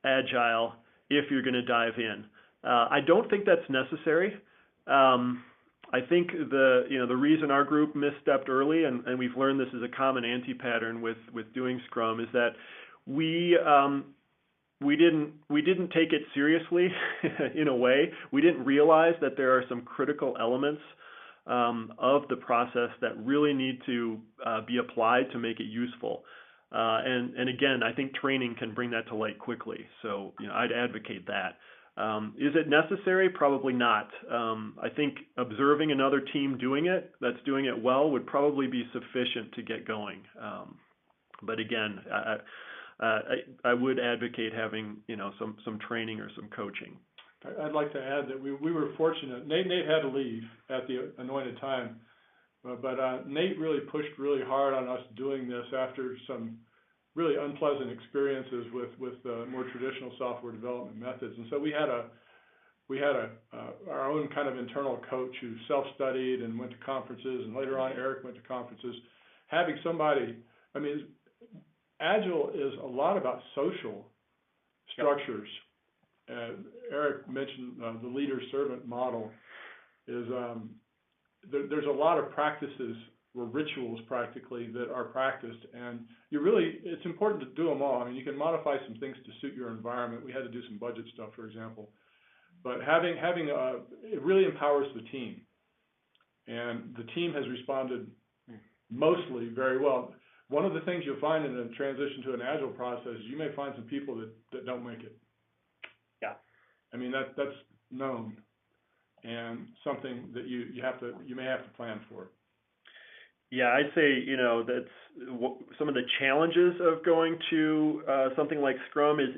Agile if you're going to dive in. I don't think that's necessary. I think the reason our group misstepped early, and we've learned this is a common anti-pattern with doing Scrum, is that we didn't take it seriously in a way. We didn't realize that there are some critical elements of the process that really need to be applied to make it useful. And again, I think training can bring that to light quickly. So I'd advocate that. Is it necessary? Probably not. I think observing another team doing it, that's doing it well, would probably be sufficient to get going. But again, I would advocate having some training or some coaching. I'd like to add that we were fortunate. Nate had to leave at the anointed time, but Nate really pushed really hard on us doing this after some really unpleasant experiences with more traditional software development methods. And so we had our own kind of internal coach who self-studied and went to conferences, and later on Eric went to conferences. Having somebody, Agile is a lot about social structures. Eric mentioned the leader-servant model. There's a lot of practices or rituals practically that are practiced, and it's important to do them all. You can modify some things to suit your environment. We had to do some budget stuff, for example, but having it really empowers the team, and the team has responded mostly very well. One of the things you'll find in a transition to an Agile process is you may find some people that don't make it. Yeah. That's known, and something that you may have to plan for. Yeah, I'd say, that's some of the challenges of going to something like Scrum is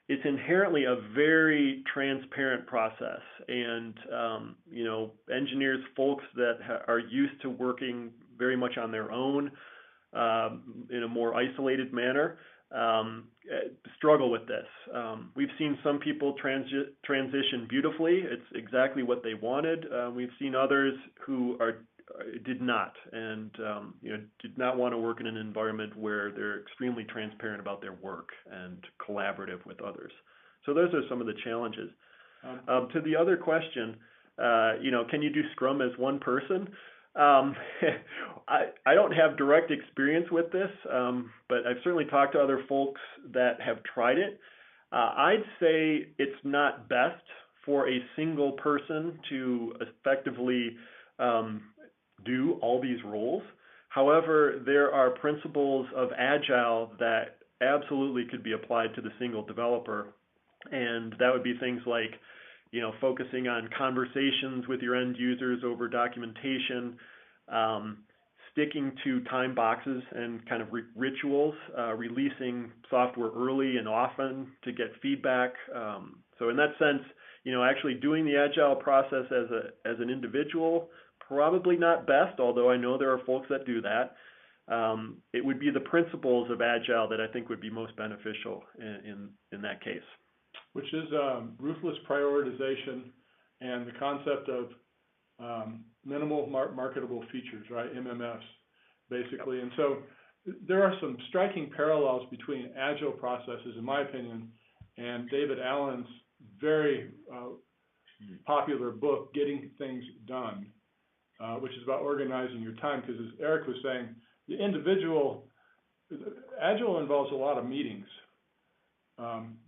it's inherently a very transparent process, and engineers, folks that are used to working very much on their own in a more isolated manner struggle with this. We've seen some people transition beautifully. It's exactly what they wanted. We've seen others who did not, and did not want to work in an environment where they're extremely transparent about their work and collaborative with others. So those are some of the challenges. To the other question, can you do Scrum as one person? I don't have direct experience with this, but I've certainly talked to other folks that have tried it. I'd say it's not best for a single person to effectively do all these roles. However, there are principles of Agile that absolutely could be applied to the single developer, and that would be things like focusing on conversations with your end users over documentation, sticking to time boxes and kind of rituals, releasing software early and often to get feedback. So in that sense, actually doing the Agile process as an individual, probably not best, although I know there are folks that do that. It would be the principles of Agile that I think would be most beneficial in that case. Which is ruthless prioritization and the concept of minimal marketable features, right? MMFs, basically. And so there are some striking parallels between Agile processes, in my opinion, and David Allen's very popular book, Getting Things Done, which is about organizing your time. Because as Eric was saying, Agile involves a lot of meetings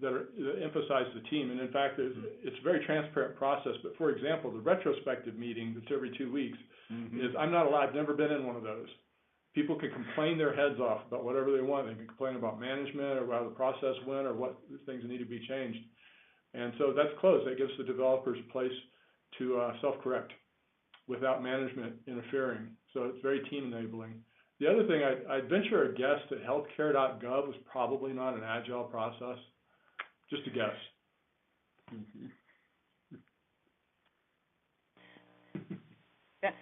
that emphasize the team. And in fact, it's a very transparent process. But for example, the retrospective meeting that's every 2 weeks is, I'm not allowed, I've never been in one of those. People can complain their heads off about whatever they want. They can complain about management or how the process went or what things need to be changed. And so that's closed. That gives the developers a place to self-correct without management interfering. So it's very team enabling. The other thing, I'd venture a guess that healthcare.gov was probably not an Agile process. Just a guess.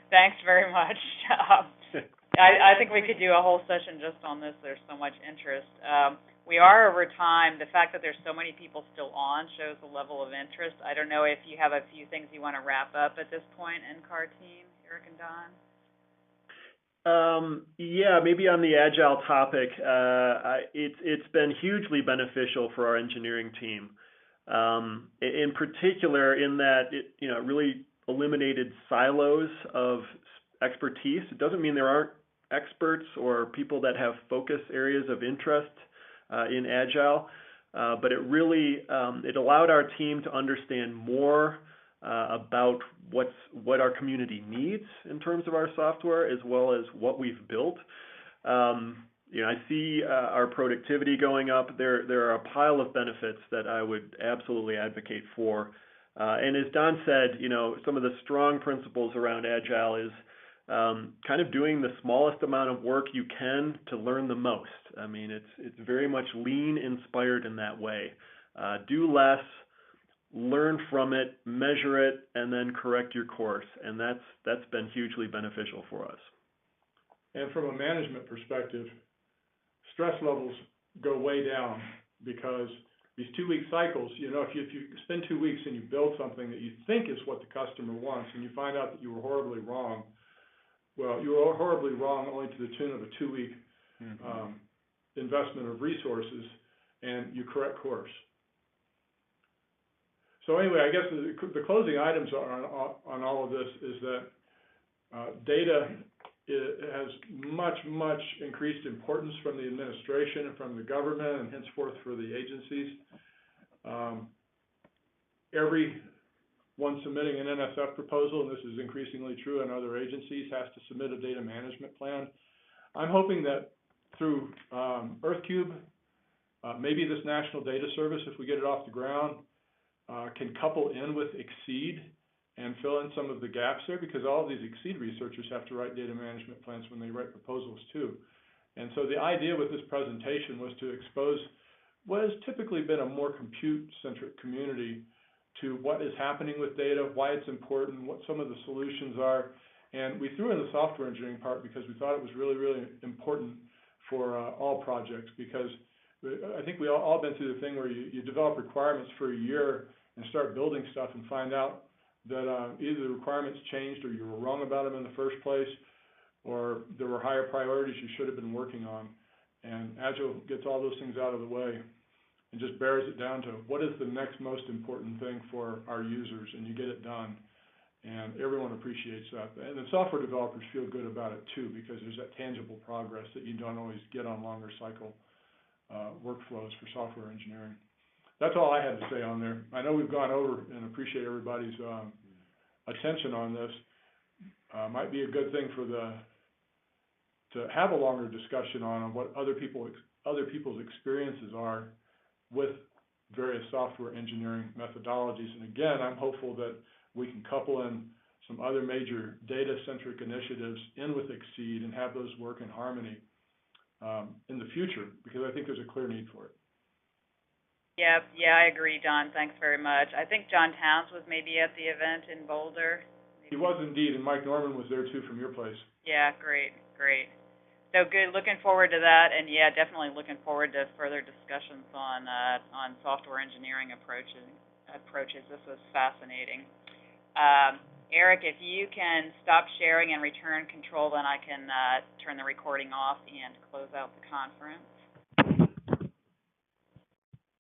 Thanks very much. I think we could do a whole session just on this. There's so much interest. We are over time. The fact that there's so many people still on shows the level of interest. I don't know if you have a few things you want to wrap up at this point, NCAR team, Eric and Don. Yeah, maybe on the Agile topic, it's been hugely beneficial for our engineering team. In particular, in that it really eliminated silos of expertise. It doesn't mean there aren't experts or people that have focus areas of interest in Agile, but it really it allowed our team to understand more about what our community needs in terms of our software, as well as what we've built. I see our productivity going up. There are a pile of benefits that I would absolutely advocate for. And as Don said, some of the strong principles around Agile is kind of doing the smallest amount of work you can to learn the most. I mean, it's very much lean inspired in that way. Do less, learn from it, measure it, and then correct your course. And that's been hugely beneficial for us. And from a management perspective, stress levels go way down, because these 2-week cycles, if you spend 2 weeks and you build something that you think is what the customer wants, and you find out that you were horribly wrong, well, you were horribly wrong only to the tune of a 2-week investment of resources, and you correct course. So anyway, I guess the closing items on all of this is that data has much increased importance from the administration and from the government, and henceforth for the agencies. Everyone submitting an NSF proposal, and this is increasingly true in other agencies, has to submit a data management plan. I'm hoping that through EarthCube, maybe this National Data Service, if we get it off the ground, can couple in with Exceed and fill in some of the gaps there, because all of these Exceed researchers have to write data management plans when they write proposals too. And so the idea with this presentation was to expose what has typically been a more compute-centric community to what is happening with data, why it's important, what some of the solutions are. And we threw in the software engineering part because we thought it was really important for all projects, because I think we all been through the thing where you develop requirements for a year and start building stuff and find out that either the requirements changed or you were wrong about them in the first place, or there were higher priorities you should have been working on. And Agile gets all those things out of the way and just bears it down to what is the next most important thing for our users, and you get it done. And everyone appreciates that. And the software developers feel good about it too, because there's that tangible progress that you don't always get on longer cycle workflows for software engineering. That's all I had to say on there. I know we've gone over and appreciate everybody's attention on this. Might be a good thing for to have a longer discussion on what other people's experiences are with various software engineering methodologies. And again, I'm hopeful that we can couple in some other major data-centric initiatives in with Exceed and have those work in harmony in the future, because I think there's a clear need for it. Yeah, I agree, Don. Thanks very much. I think John Towns was maybe at the event in Boulder. He was indeed, and Mike Norman was there too from your place. Yeah, great. So good. Looking forward to that, and yeah, definitely looking forward to further discussions on software engineering approaches. This was fascinating. Eric, if you can stop sharing and return control, then I can turn the recording off and close out the conference.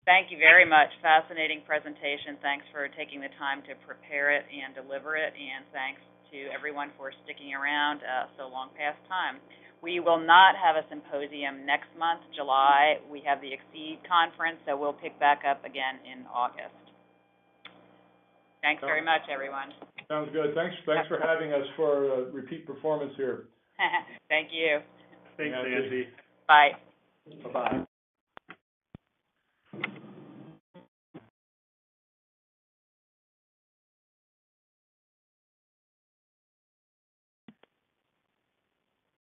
Thank you very much. Fascinating presentation. Thanks for taking the time to prepare it and deliver it, and thanks to everyone for sticking around so long past time. We will not have a symposium next month, July. We have the Exceed conference, so we'll pick back up again in August. Thanks very much, everyone. Sounds good. Thanks for having us for repeat performance here. Thank you. Thanks, Nancy. Bye. Bye-bye.